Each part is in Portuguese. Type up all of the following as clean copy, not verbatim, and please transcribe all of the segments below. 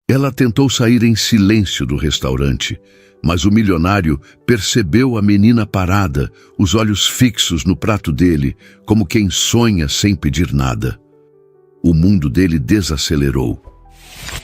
Ela tentou sair em silêncio do restaurante, mas o milionário percebeu a menina parada, os olhos fixos no prato dele, como quem sonha sem pedir nada. O mundo dele desacelerou.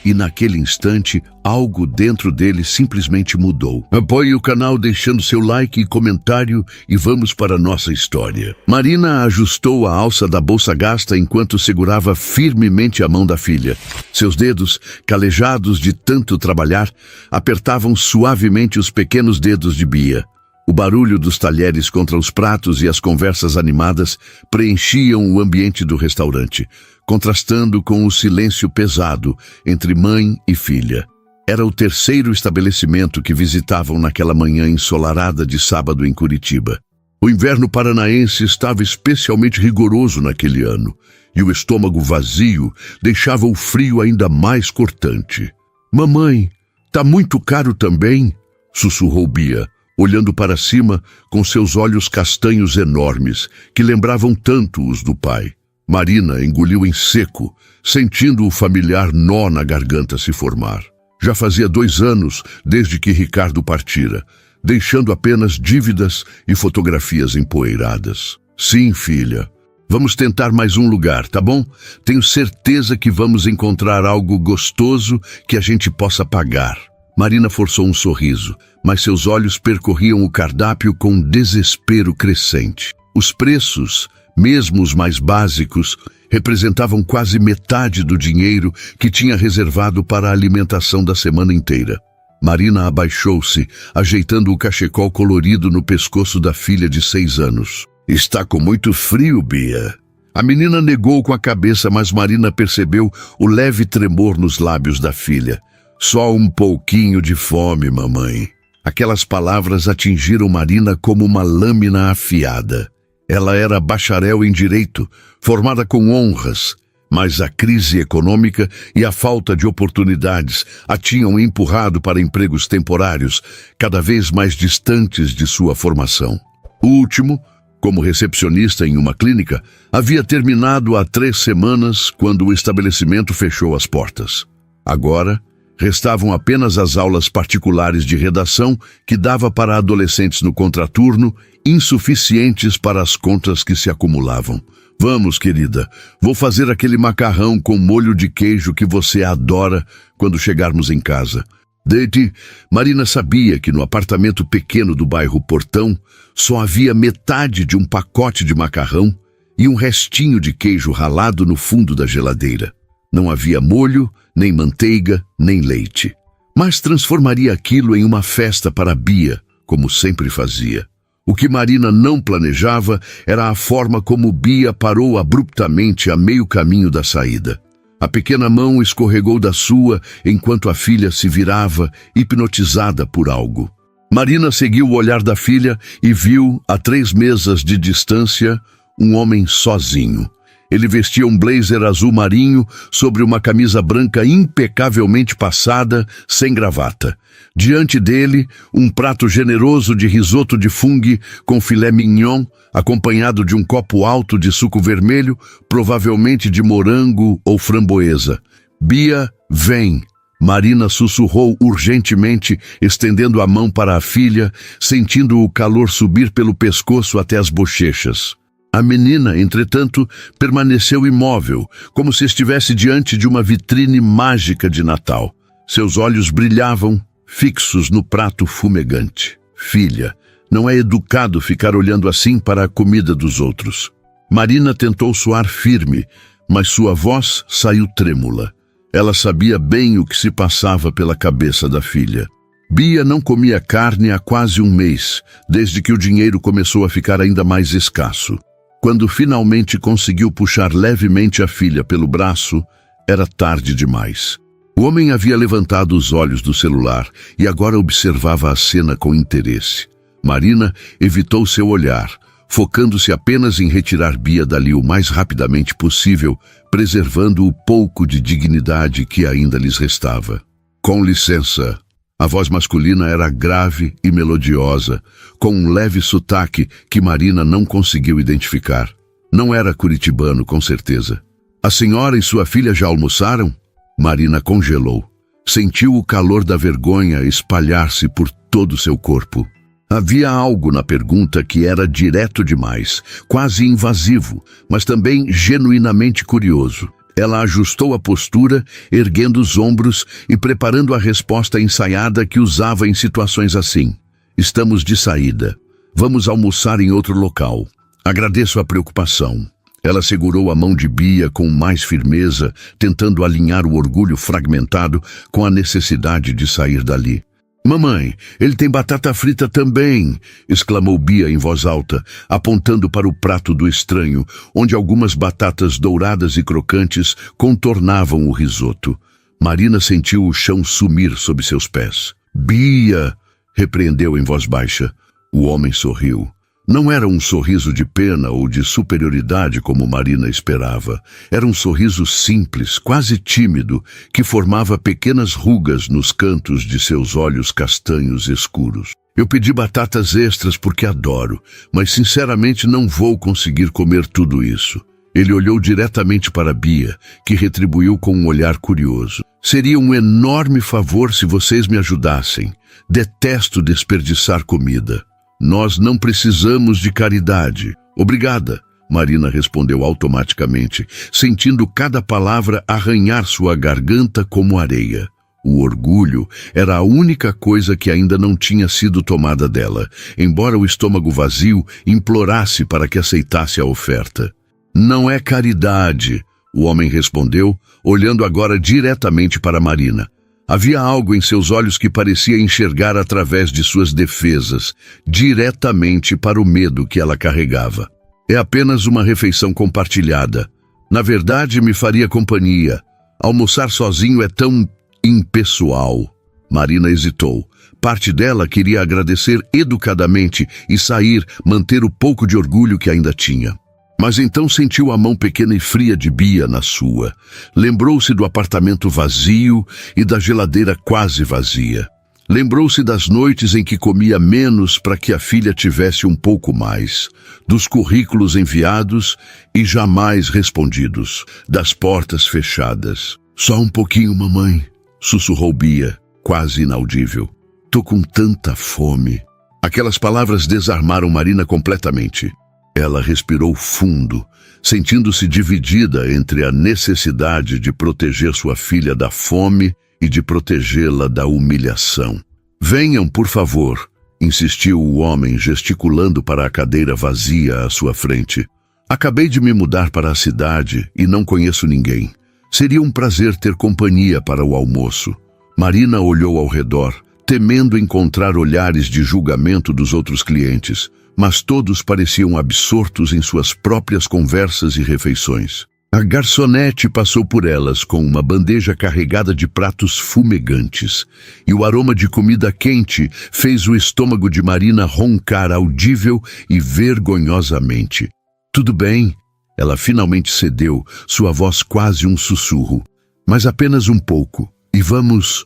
E naquele instante, algo dentro dele simplesmente mudou. Apoie o canal deixando seu like e comentário e vamos para a nossa história. Marina ajustou a alça da bolsa gasta enquanto segurava firmemente a mão da filha. Seus dedos, calejados de tanto trabalhar, apertavam suavemente os pequenos dedos de Bia. O barulho dos talheres contra os pratos e as conversas animadas preenchiam o ambiente do restaurante, contrastando com o silêncio pesado entre mãe e filha. Era o terceiro estabelecimento que visitavam naquela manhã ensolarada de sábado em Curitiba. O inverno paranaense estava especialmente rigoroso naquele ano, e o estômago vazio deixava o frio ainda mais cortante. "Mamãe, tá muito caro também?" sussurrou Bia, olhando para cima com seus olhos castanhos enormes, que lembravam tanto os do pai. Marina engoliu em seco, sentindo o familiar nó na garganta se formar. Já fazia 2 anos desde que Ricardo partira, deixando apenas dívidas e fotografias empoeiradas. "Sim, filha. Vamos tentar mais um lugar, tá bom? Tenho certeza que vamos encontrar algo gostoso que a gente possa pagar." Marina forçou um sorriso, mas seus olhos percorriam o cardápio com desespero crescente. Os preços, mesmo os mais básicos, representavam quase metade do dinheiro que tinha reservado para a alimentação da semana inteira. Marina abaixou-se, ajeitando o cachecol colorido no pescoço da filha de 6 anos. "Está com muito frio, Bia." A menina negou com a cabeça, mas Marina percebeu o leve tremor nos lábios da filha. "Só um pouquinho de fome, mamãe." Aquelas palavras atingiram Marina como uma lâmina afiada. Ela era bacharel em direito, formada com honras, mas a crise econômica e a falta de oportunidades a tinham empurrado para empregos temporários, cada vez mais distantes de sua formação. O último, como recepcionista em uma clínica, havia terminado há 3 semanas quando o estabelecimento fechou as portas. Agora, restavam apenas as aulas particulares de redação que dava para adolescentes no contraturno, insuficientes para as contas que se acumulavam. "Vamos, querida, vou fazer aquele macarrão com molho de queijo que você adora quando chegarmos em casa." Deite, Marina sabia que no apartamento pequeno do bairro Portão só havia metade de um pacote de macarrão e um restinho de queijo ralado no fundo da geladeira. Não havia molho, nem manteiga, nem leite. Mas transformaria aquilo em uma festa para Bia, como sempre fazia. O que Marina não planejava era a forma como Bia parou abruptamente a meio caminho da saída. A pequena mão escorregou da sua enquanto a filha se virava, hipnotizada por algo. Marina seguiu o olhar da filha e viu, a 3 mesas de distância, um homem sozinho. Ele vestia um blazer azul marinho sobre uma camisa branca impecavelmente passada, sem gravata. Diante dele, um prato generoso de risoto de fungo com filé mignon, acompanhado de um copo alto de suco vermelho, provavelmente de morango ou framboesa. "Bia, vem!" Marina sussurrou urgentemente, estendendo a mão para a filha, sentindo o calor subir pelo pescoço até as bochechas. A menina, entretanto, permaneceu imóvel, como se estivesse diante de uma vitrine mágica de Natal. Seus olhos brilhavam, fixos no prato fumegante. "Filha, não é educado ficar olhando assim para a comida dos outros." Marina tentou soar firme, mas sua voz saiu trêmula. Ela sabia bem o que se passava pela cabeça da filha. Bia não comia carne há quase 1 mês, desde que o dinheiro começou a ficar ainda mais escasso. Quando finalmente conseguiu puxar levemente a filha pelo braço, era tarde demais. O homem havia levantado os olhos do celular e agora observava a cena com interesse. Marina evitou seu olhar, focando-se apenas em retirar Bia dali o mais rapidamente possível, preservando o pouco de dignidade que ainda lhes restava. "Com licença." A voz masculina era grave e melodiosa, com um leve sotaque que Marina não conseguiu identificar. Não era curitibano, com certeza. "A senhora e sua filha já almoçaram?" Marina congelou. Sentiu o calor da vergonha espalhar-se por todo seu corpo. Havia algo na pergunta que era direto demais, quase invasivo, mas também genuinamente curioso. Ela ajustou a postura, erguendo os ombros e preparando a resposta ensaiada que usava em situações assim. Estamos de saída. Vamos almoçar em outro local. Agradeço a preocupação. Ela segurou a mão de Bia com mais firmeza, tentando alinhar o orgulho fragmentado com a necessidade de sair dali. Mamãe, ele tem batata frita também, exclamou Bia em voz alta, apontando para o prato do estranho, onde algumas batatas douradas e crocantes contornavam o risoto. Marina sentiu o chão sumir sob seus pés. Bia! Repreendeu em voz baixa. O homem sorriu. Não era um sorriso de pena ou de superioridade como Marina esperava. Era um sorriso simples, quase tímido, que formava pequenas rugas nos cantos de seus olhos castanhos escuros. Eu pedi batatas extras porque adoro, mas sinceramente não vou conseguir comer tudo isso. Ele olhou diretamente para Bia, que retribuiu com um olhar curioso. Seria um enorme favor se vocês me ajudassem. Detesto desperdiçar comida. Nós não precisamos de caridade. Obrigada, Marina respondeu automaticamente, sentindo cada palavra arranhar sua garganta como areia. O orgulho era a única coisa que ainda não tinha sido tomada dela, embora o estômago vazio implorasse para que aceitasse a oferta. Não é caridade, o homem respondeu, olhando agora diretamente para Marina. Havia algo em seus olhos que parecia enxergar através de suas defesas, diretamente para o medo que ela carregava. É apenas uma refeição compartilhada. Na verdade, me faria companhia. Almoçar sozinho é tão impessoal. Marina hesitou. Parte dela queria agradecer educadamente e sair, manter o pouco de orgulho que ainda tinha. Mas então sentiu a mão pequena e fria de Bia na sua. Lembrou-se do apartamento vazio e da geladeira quase vazia. Lembrou-se das noites em que comia menos para que a filha tivesse um pouco mais, dos currículos enviados e jamais respondidos, das portas fechadas. Só um pouquinho, mamãe, sussurrou Bia, quase inaudível. Tô com tanta fome. Aquelas palavras desarmaram Marina completamente. Ela respirou fundo, sentindo-se dividida entre a necessidade de proteger sua filha da fome e de protegê-la da humilhação. Venham, por favor, insistiu o homem, gesticulando para a cadeira vazia à sua frente. Acabei de me mudar para a cidade e não conheço ninguém. Seria um prazer ter companhia para o almoço. Marina olhou ao redor, temendo encontrar olhares de julgamento dos outros clientes, mas todos pareciam absortos em suas próprias conversas e refeições. A garçonete passou por elas com uma bandeja carregada de pratos fumegantes, e o aroma de comida quente fez o estômago de Marina roncar audível e vergonhosamente. Tudo bem, ela finalmente cedeu, sua voz quase um sussurro. Mas apenas um pouco, e vamos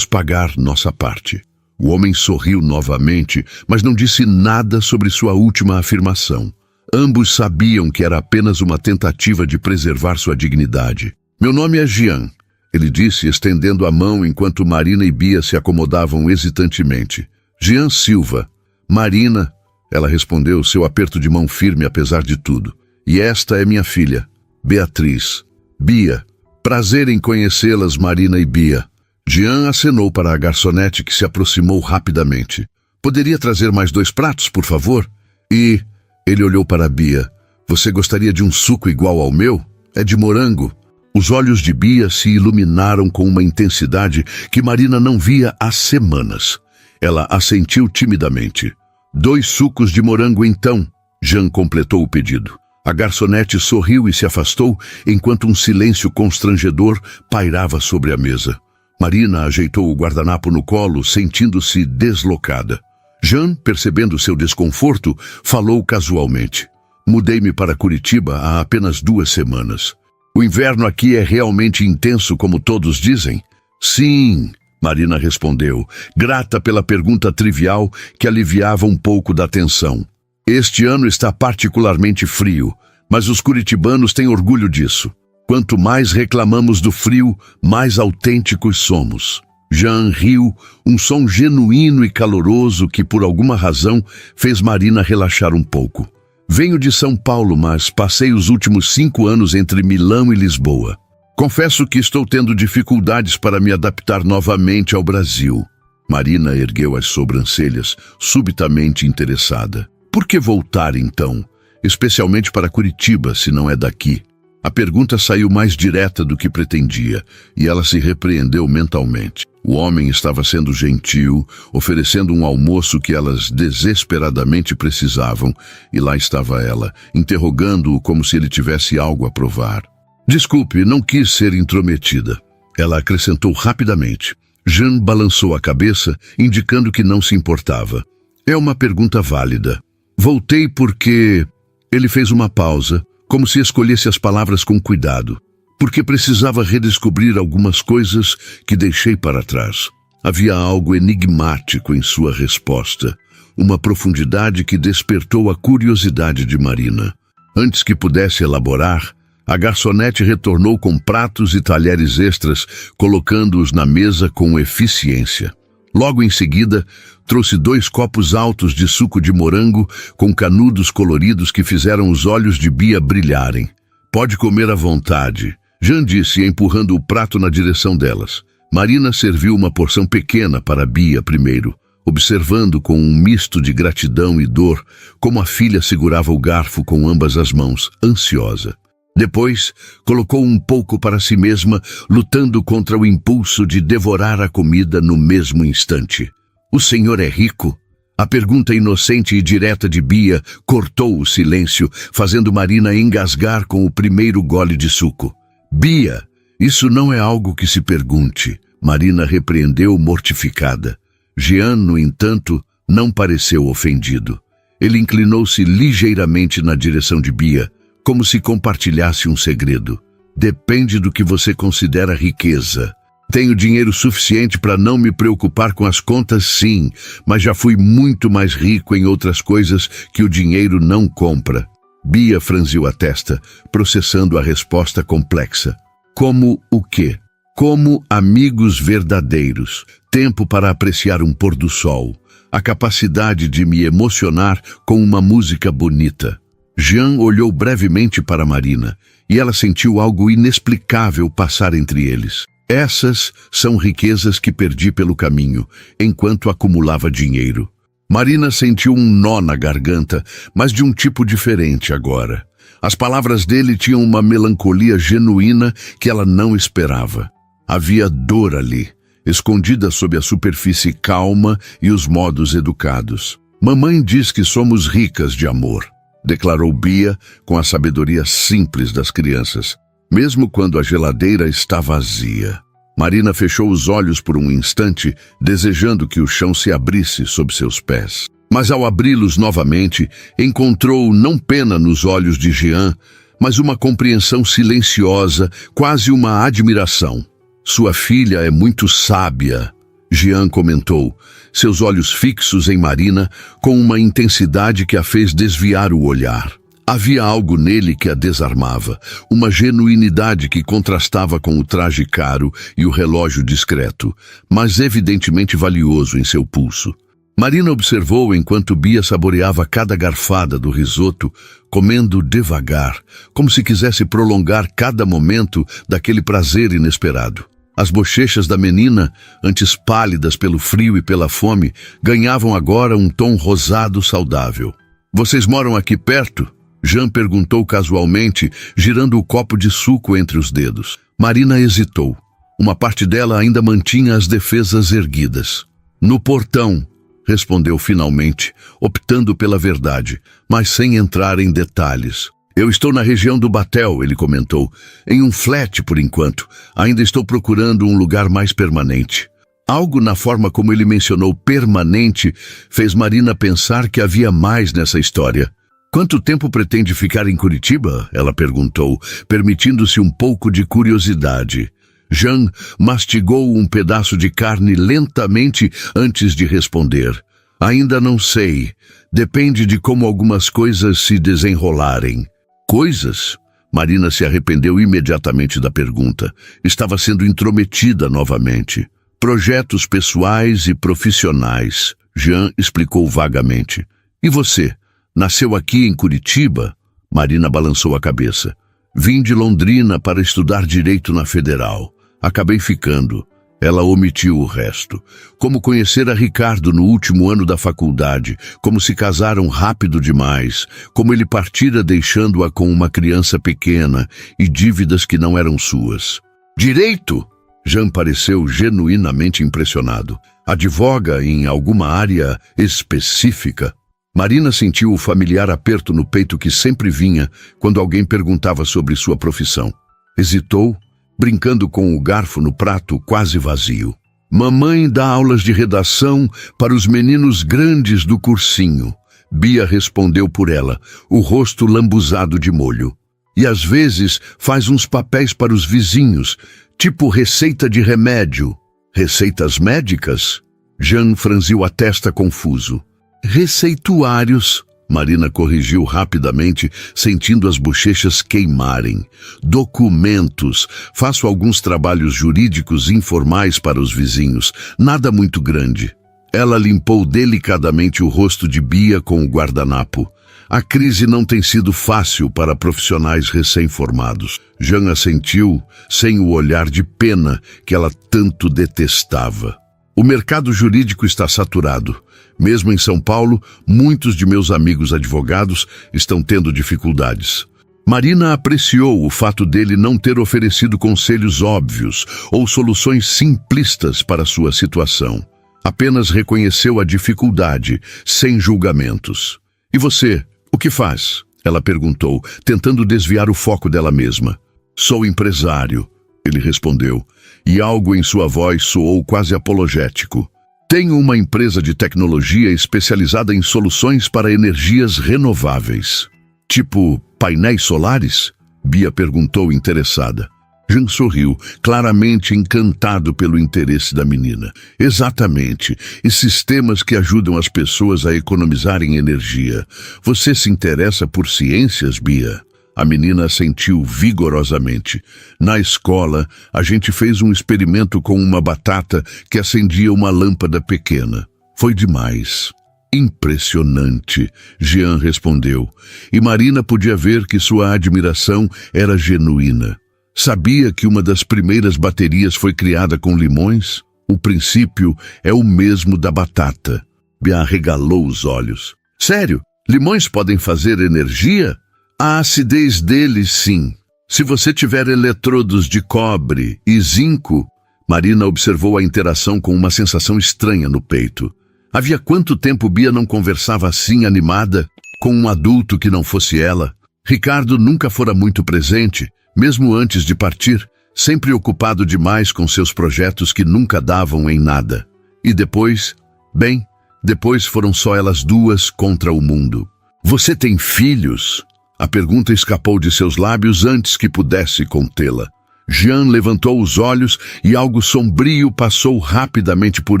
pagar nossa parte. O homem sorriu novamente, mas não disse nada sobre sua última afirmação. Ambos sabiam que era apenas uma tentativa de preservar sua dignidade. Meu nome é Jean, ele disse, estendendo a mão enquanto Marina e Bia se acomodavam hesitantemente. Jean Silva. Marina, ela respondeu, seu aperto de mão firme apesar de tudo. E esta é minha filha, Beatriz. Bia. Prazer em conhecê-las, Marina e Bia. Jean acenou para a garçonete que se aproximou rapidamente. Poderia trazer mais 2 pratos, por favor? E... ele olhou para Bia. Você gostaria de um suco igual ao meu? É de morango. Os olhos de Bia se iluminaram com uma intensidade que Marina não via há semanas. Ela assentiu timidamente. 2 sucos de morango então, Jean completou o pedido. A garçonete sorriu e se afastou, enquanto um silêncio constrangedor pairava sobre a mesa. Marina ajeitou o guardanapo no colo, sentindo-se deslocada. Jean, percebendo seu desconforto, falou casualmente. Mudei-me para Curitiba há apenas 2 semanas. O inverno aqui é realmente intenso, como todos dizem? Sim, Marina respondeu, grata pela pergunta trivial que aliviava um pouco da tensão. Este ano está particularmente frio, mas os curitibanos têm orgulho disso. Quanto mais reclamamos do frio, mais autênticos somos. Jean riu, um som genuíno e caloroso que, por alguma razão, fez Marina relaxar um pouco. Venho de São Paulo, mas passei os últimos 5 anos entre Milão e Lisboa. Confesso que estou tendo dificuldades para me adaptar novamente ao Brasil. Marina ergueu as sobrancelhas, subitamente interessada. Por que voltar, então? Especialmente para Curitiba, se não é daqui. A pergunta saiu mais direta do que pretendia, e ela se repreendeu mentalmente. O homem estava sendo gentil, oferecendo um almoço que elas desesperadamente precisavam, e lá estava ela, interrogando-o como se ele tivesse algo a provar. Desculpe, não quis ser intrometida. Ela acrescentou rapidamente. Jean balançou a cabeça, indicando que não se importava. É uma pergunta válida. Voltei porque... Ele fez uma pausa, como se escolhesse as palavras com cuidado. Porque precisava redescobrir algumas coisas que deixei para trás. Havia algo enigmático em sua resposta, uma profundidade que despertou a curiosidade de Marina. Antes que pudesse elaborar, a garçonete retornou com pratos e talheres extras, colocando-os na mesa com eficiência. Logo em seguida, trouxe 2 copos altos de suco de morango com canudos coloridos que fizeram os olhos de Bia brilharem. Pode comer à vontade, Jean disse, empurrando o prato na direção delas. Marina serviu uma porção pequena para Bia primeiro, observando com um misto de gratidão e dor como a filha segurava o garfo com ambas as mãos, ansiosa. Depois, colocou um pouco para si mesma, lutando contra o impulso de devorar a comida no mesmo instante. O senhor é rico? A pergunta inocente e direta de Bia cortou o silêncio, fazendo Marina engasgar com o primeiro gole de suco. Bia, isso não é algo que se pergunte, Marina repreendeu mortificada. Jean, no entanto, não pareceu ofendido. Ele inclinou-se ligeiramente na direção de Bia, como se compartilhasse um segredo. Depende do que você considera riqueza. Tenho dinheiro suficiente para não me preocupar com as contas, sim, mas já fui muito mais rico em outras coisas que o dinheiro não compra. Bia franziu a testa, processando a resposta complexa. Como o quê? Como amigos verdadeiros, tempo para apreciar um pôr do sol, a capacidade de me emocionar com uma música bonita. Jean olhou brevemente para Marina, e ela sentiu algo inexplicável passar entre eles. Essas são riquezas que perdi pelo caminho, enquanto acumulava dinheiro. Marina sentiu um nó na garganta, mas de um tipo diferente agora. As palavras dele tinham uma melancolia genuína que ela não esperava. Havia dor ali, escondida sob a superfície calma e os modos educados. Mamãe diz que somos ricas de amor, declarou Bia com a sabedoria simples das crianças, mesmo quando a geladeira está vazia. Marina fechou os olhos por um instante, desejando que o chão se abrisse sob seus pés. Mas ao abri-los novamente, encontrou não pena nos olhos de Jean, mas uma compreensão silenciosa, quase uma admiração. Sua filha é muito sábia, Jean comentou, seus olhos fixos em Marina, com uma intensidade que a fez desviar o olhar. Havia algo nele que a desarmava, uma genuinidade que contrastava com o traje caro e o relógio discreto, mas evidentemente valioso em seu pulso. Marina observou enquanto Bia saboreava cada garfada do risoto, comendo devagar, como se quisesse prolongar cada momento daquele prazer inesperado. As bochechas da menina, antes pálidas pelo frio e pela fome, ganhavam agora um tom rosado saudável. "Vocês moram aqui perto?" Jean perguntou casualmente, girando o copo de suco entre os dedos. Marina hesitou. Uma parte dela ainda mantinha as defesas erguidas. "No portão", respondeu finalmente, optando pela verdade, mas sem entrar em detalhes. "Eu estou na região do Batel", ele comentou, "em um flat por enquanto. Ainda estou procurando um lugar mais permanente." Algo na forma como ele mencionou permanente fez Marina pensar que havia mais nessa história. "Quanto tempo pretende ficar em Curitiba?" ela perguntou, permitindo-se um pouco de curiosidade. Jean mastigou um pedaço de carne lentamente antes de responder. "Ainda não sei. Depende de como algumas coisas se desenrolarem." "Coisas?" Marina se arrependeu imediatamente da pergunta. Estava sendo intrometida novamente. Projetos pessoais e profissionais, Jean explicou vagamente. E você? Nasceu aqui em Curitiba? Marina balançou a cabeça. Vim de Londrina para estudar Direito na Federal. Acabei ficando. Ela omitiu o resto. Como conhecera Ricardo no último ano da faculdade, como se casaram rápido demais, como ele partira deixando-a com uma criança pequena e dívidas que não eram suas. Direito? Jean pareceu genuinamente impressionado. Advoga em alguma área específica? Marina sentiu o familiar aperto no peito que sempre vinha quando alguém perguntava sobre sua profissão. Hesitou, brincando com o garfo no prato quase vazio. Mamãe dá aulas de redação para os meninos grandes do cursinho. Bia respondeu por ela, o rosto lambuzado de molho. E às vezes faz uns papéis para os vizinhos, tipo receita de remédio. Receitas médicas? Jean franziu a testa confuso. Receituários, Marina corrigiu rapidamente, sentindo as bochechas queimarem. Documentos. Faço alguns trabalhos jurídicos informais para os vizinhos. Nada muito grande. Ela limpou delicadamente o rosto de Bia com o guardanapo. A crise não tem sido fácil para profissionais recém-formados. Jean assentiu, sem o olhar de pena que ela tanto detestava. O mercado jurídico está saturado. Mesmo em São Paulo, muitos de meus amigos advogados estão tendo dificuldades. Marina apreciou o fato dele não ter oferecido conselhos óbvios ou soluções simplistas para sua situação. Apenas reconheceu a dificuldade, sem julgamentos. E você, o que faz? Ela perguntou, tentando desviar o foco dela mesma. Sou empresário, ele respondeu, e algo em sua voz soou quase apologético. Tenho uma empresa de tecnologia especializada em soluções para energias renováveis. Tipo painéis solares? Bia perguntou interessada. Jean sorriu, claramente encantado pelo interesse da menina. Exatamente, e sistemas que ajudam as pessoas a economizarem energia. Você se interessa por ciências, Bia? A menina assentiu vigorosamente. Na escola, a gente fez um experimento com uma batata que acendia uma lâmpada pequena. Foi demais. Impressionante, Jean respondeu. E Marina podia ver que sua admiração era genuína. Sabia que uma das primeiras baterias foi criada com limões? O princípio é o mesmo da batata. Bia arregalou os olhos. Sério? Limões podem fazer energia? A acidez deles, sim. Se você tiver eletrodos de cobre e zinco... Marina observou a interação com uma sensação estranha no peito. Havia quanto tempo Bia não conversava assim animada, com um adulto que não fosse ela? Ricardo nunca fora muito presente, mesmo antes de partir, sempre ocupado demais com seus projetos que nunca davam em nada. E depois? Bem, depois foram só elas duas contra o mundo. Você tem filhos? A pergunta escapou de seus lábios antes que pudesse contê-la. Jean levantou os olhos e algo sombrio passou rapidamente por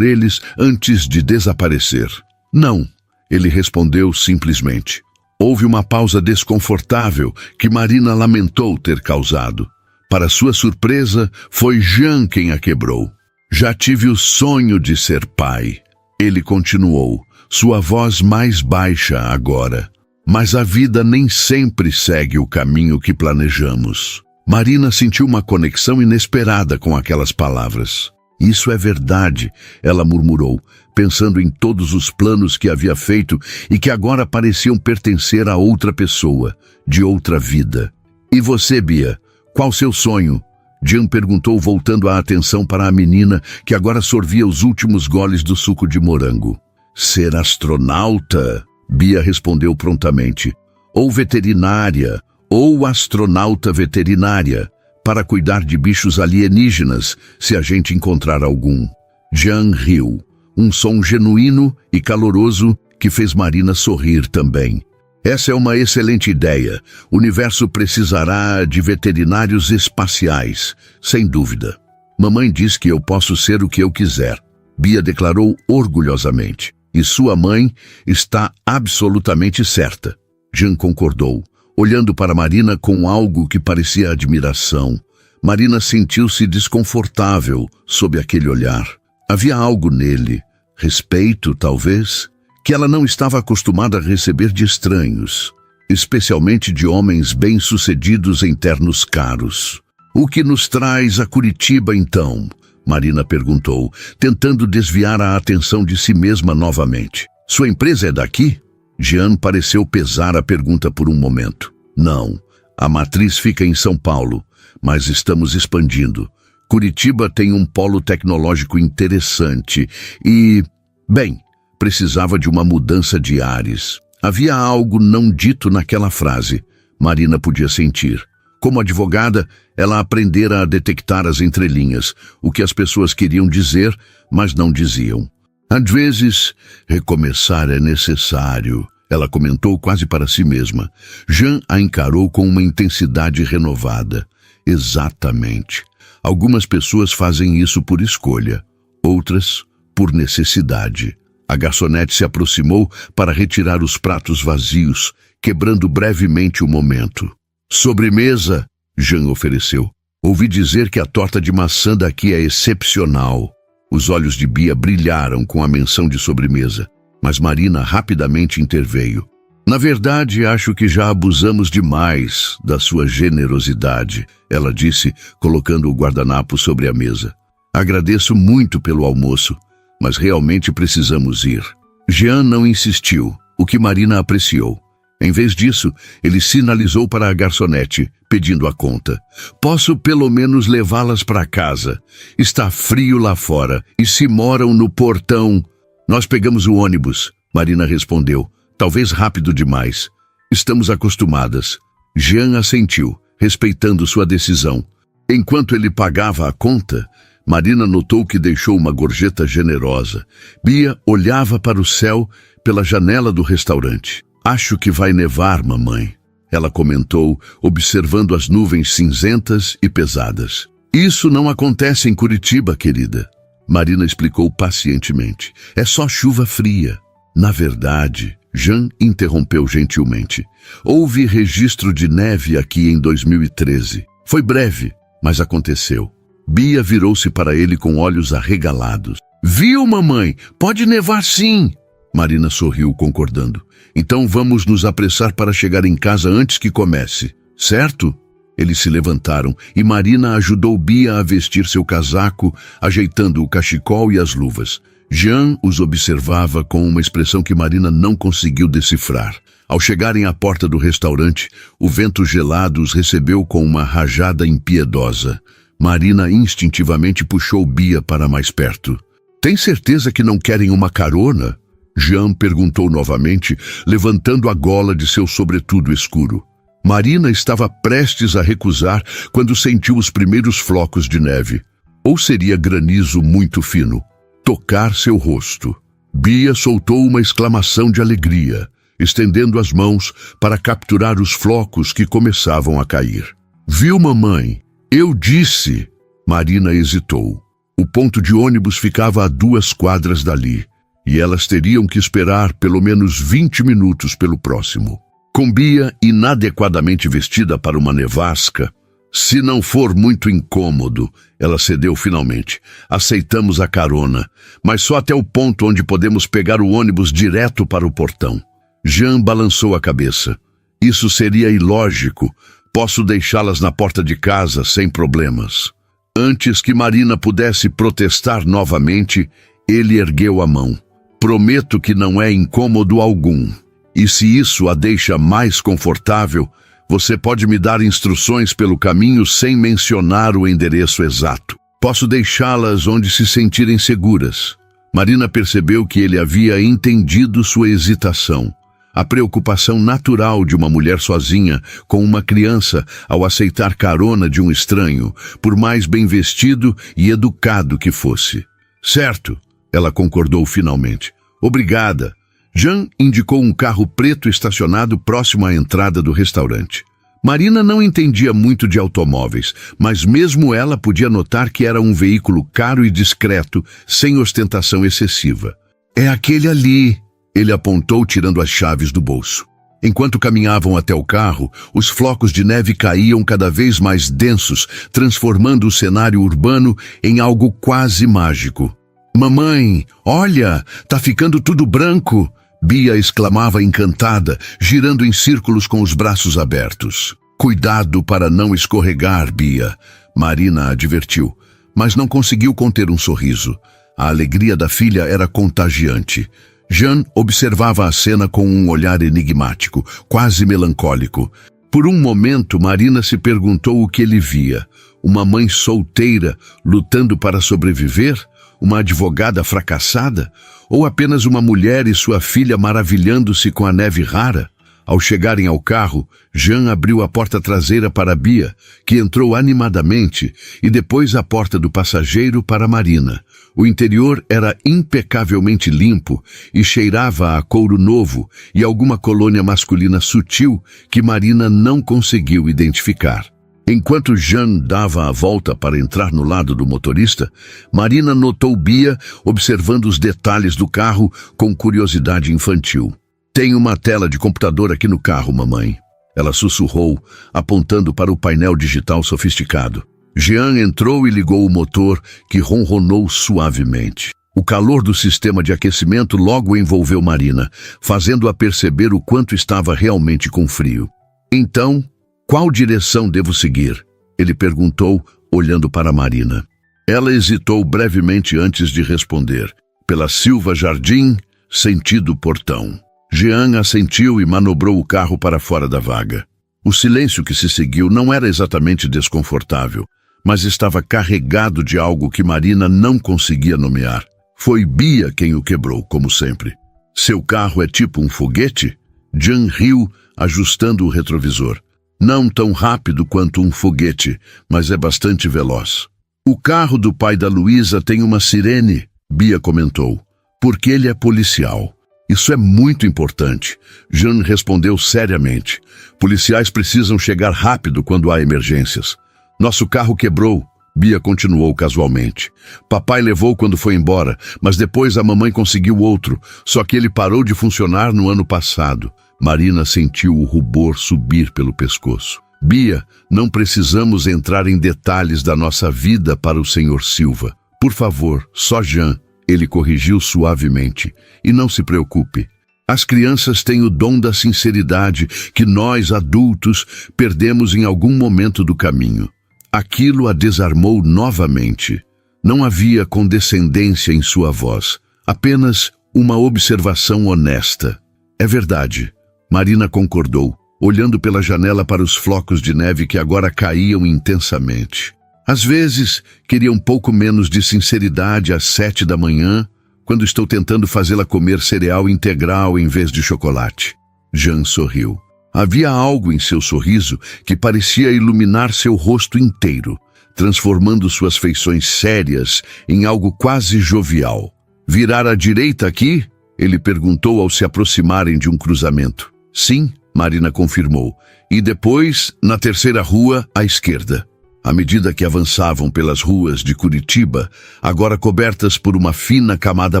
eles antes de desaparecer. Não, ele respondeu simplesmente. Houve uma pausa desconfortável que Marina lamentou ter causado. Para sua surpresa, foi Jean quem a quebrou. Já tive o sonho de ser pai. Ele continuou, sua voz mais baixa agora. Mas a vida nem sempre segue o caminho que planejamos. Marina sentiu uma conexão inesperada com aquelas palavras. Isso é verdade, ela murmurou, pensando em todos os planos que havia feito e que agora pareciam pertencer a outra pessoa, de outra vida. E você, Bia, qual seu sonho? Jean perguntou, voltando a atenção para a menina que agora sorvia os últimos goles do suco de morango. Ser astronauta? Bia respondeu prontamente. Ou veterinária, ou astronauta veterinária, para cuidar de bichos alienígenas, se a gente encontrar algum. Jean riu, um som genuíno e caloroso que fez Marina sorrir também. Essa é uma excelente ideia. O universo precisará de veterinários espaciais, sem dúvida. Mamãe diz que eu posso ser o que eu quiser, Bia declarou orgulhosamente. E sua mãe está absolutamente certa. Jean concordou, olhando para Marina com algo que parecia admiração. Marina sentiu-se desconfortável sob aquele olhar. Havia algo nele, respeito talvez, que ela não estava acostumada a receber de estranhos, especialmente de homens bem-sucedidos em ternos caros. "O que nos traz a Curitiba, então?" Marina perguntou, tentando desviar a atenção de si mesma novamente. "Sua empresa é daqui?" Jean pareceu pesar a pergunta por um momento. "Não, a matriz fica em São Paulo, mas estamos expandindo. Curitiba tem um polo tecnológico interessante e, bem, precisava de uma mudança de ares." Havia algo não dito naquela frase. Marina podia sentir. Como advogada, ela aprendera a detectar as entrelinhas, o que as pessoas queriam dizer, mas não diziam. "Às vezes, recomeçar é necessário", ela comentou quase para si mesma. Jean a encarou com uma intensidade renovada. "Exatamente. Algumas pessoas fazem isso por escolha, outras por necessidade." A garçonete se aproximou para retirar os pratos vazios, quebrando brevemente o momento. "Sobremesa", Jean ofereceu. "Ouvi dizer que a torta de maçã daqui é excepcional." Os olhos de Bia brilharam com a menção de sobremesa, mas Marina rapidamente interveio. "Na verdade, acho que já abusamos demais da sua generosidade", ela disse, colocando o guardanapo sobre a mesa. "Agradeço muito pelo almoço, mas realmente precisamos ir." Jean não insistiu, o que Marina apreciou. Em vez disso, ele sinalizou para a garçonete, pedindo a conta. "Posso pelo menos levá-las para casa. Está frio lá fora, e se moram no portão..." "Nós pegamos o ônibus", Marina respondeu, talvez rápido demais. "Estamos acostumadas." Jean assentiu, respeitando sua decisão. Enquanto ele pagava a conta, Marina notou que deixou uma gorjeta generosa. Bia olhava para o céu pela janela do restaurante. "Acho que vai nevar, mamãe", ela comentou, observando as nuvens cinzentas e pesadas. "Isso não acontece em Curitiba, querida", Marina explicou pacientemente. "É só chuva fria." "Na verdade", Jean interrompeu gentilmente, "houve registro de neve aqui em 2013. Foi breve, mas aconteceu." Bia virou-se para ele com olhos arregalados. "Viu, mamãe? Pode nevar sim." Marina sorriu, concordando. "Então vamos nos apressar para chegar em casa antes que comece, certo?" Eles se levantaram e Marina ajudou Bia a vestir seu casaco, ajeitando o cachecol e as luvas. Jean os observava com uma expressão que Marina não conseguiu decifrar. Ao chegarem à porta do restaurante, o vento gelado os recebeu com uma rajada impiedosa. Marina instintivamente puxou Bia para mais perto. "Tem certeza que não querem uma carona?" Jean perguntou novamente, levantando a gola de seu sobretudo escuro. Marina estava prestes a recusar quando sentiu os primeiros flocos de neve. Ou seria granizo muito fino? Tocar seu rosto. Bia soltou uma exclamação de alegria, estendendo as mãos para capturar os flocos que começavam a cair. "Viu, mamãe? Eu disse." Marina hesitou. O ponto de ônibus ficava a 2 quadras dali, e elas teriam que esperar pelo menos 20 minutos pelo próximo. Com Bia inadequadamente vestida para uma nevasca, "Se não for muito incômodo", ela cedeu finalmente. "Aceitamos a carona, mas só até o ponto onde podemos pegar o ônibus direto para o portão." Jean balançou a cabeça. "Isso seria ilógico. Posso deixá-las na porta de casa sem problemas." Antes que Marina pudesse protestar novamente, ele ergueu a mão. "Prometo que não é incômodo algum. E se isso a deixa mais confortável, você pode me dar instruções pelo caminho sem mencionar o endereço exato. Posso deixá-las onde se sentirem seguras." Marina percebeu que ele havia entendido sua hesitação. A preocupação natural de uma mulher sozinha com uma criança ao aceitar carona de um estranho, por mais bem vestido e educado que fosse. "Certo", ela concordou finalmente. "Obrigada." Jean indicou um carro preto estacionado próximo à entrada do restaurante. Marina não entendia muito de automóveis, mas mesmo ela podia notar que era um veículo caro e discreto, sem ostentação excessiva. "É aquele ali", ele apontou tirando as chaves do bolso. Enquanto caminhavam até o carro, os flocos de neve caíam cada vez mais densos, transformando o cenário urbano em algo quase mágico. "Mamãe, olha, tá ficando tudo branco!" Bia exclamava encantada, girando em círculos com os braços abertos. "Cuidado para não escorregar, Bia", Marina advertiu, mas não conseguiu conter um sorriso. A alegria da filha era contagiante. Jean observava a cena com um olhar enigmático, quase melancólico. Por um momento, Marina se perguntou o que ele via. Uma mãe solteira lutando para sobreviver? Uma advogada fracassada? Ou apenas uma mulher e sua filha maravilhando-se com a neve rara? Ao chegarem ao carro, Jean abriu a porta traseira para Bia, que entrou animadamente, e depois a porta do passageiro para Marina. O interior era impecavelmente limpo e cheirava a couro novo e alguma colônia masculina sutil que Marina não conseguiu identificar. Enquanto Jean dava a volta para entrar no lado do motorista, Marina notou Bia observando os detalhes do carro com curiosidade infantil. "Tem uma tela de computador aqui no carro, mamãe", ela sussurrou, apontando para o painel digital sofisticado. Jean entrou e ligou o motor, que ronronou suavemente. O calor do sistema de aquecimento logo envolveu Marina, fazendo-a perceber o quanto estava realmente com frio. "Então, qual direção devo seguir?", ele perguntou, olhando para Marina. Ela hesitou brevemente antes de responder. "Pela Silva Jardim, sentido portão." Jean assentiu e manobrou o carro para fora da vaga. O silêncio que se seguiu não era exatamente desconfortável, mas estava carregado de algo que Marina não conseguia nomear. Foi Bia quem o quebrou, como sempre. "Seu carro é tipo um foguete?" Jean riu, ajustando o retrovisor. "Não tão rápido quanto um foguete, mas é bastante veloz." "O carro do pai da Luísa tem uma sirene", Bia comentou, "porque ele é policial." "Isso é muito importante", Jean respondeu seriamente. "Policiais precisam chegar rápido quando há emergências." "Nosso carro quebrou", Bia continuou casualmente. "Papai levou quando foi embora, mas depois a mamãe conseguiu outro, só que ele parou de funcionar no ano passado." Marina sentiu o rubor subir pelo pescoço. "Bia, não precisamos entrar em detalhes da nossa vida para o Sr. Silva. Por favor, só Jean." Ele corrigiu suavemente. "E não se preocupe. As crianças têm o dom da sinceridade que nós, adultos, perdemos em algum momento do caminho." Aquilo a desarmou novamente. Não havia condescendência em sua voz, apenas uma observação honesta. "É verdade", Marina concordou, olhando pela janela para os flocos de neve que agora caíam intensamente. "Às vezes, queria um pouco menos de sinceridade às 7 da manhã, quando estou tentando fazê-la comer cereal integral em vez de chocolate." Jean sorriu. Havia algo em seu sorriso que parecia iluminar seu rosto inteiro, transformando suas feições sérias em algo quase jovial. "Virar à direita aqui?" ele perguntou ao se aproximarem de um cruzamento. "Sim", Marina confirmou, "e depois, na terceira rua, à esquerda." À medida que avançavam pelas ruas de Curitiba, agora cobertas por uma fina camada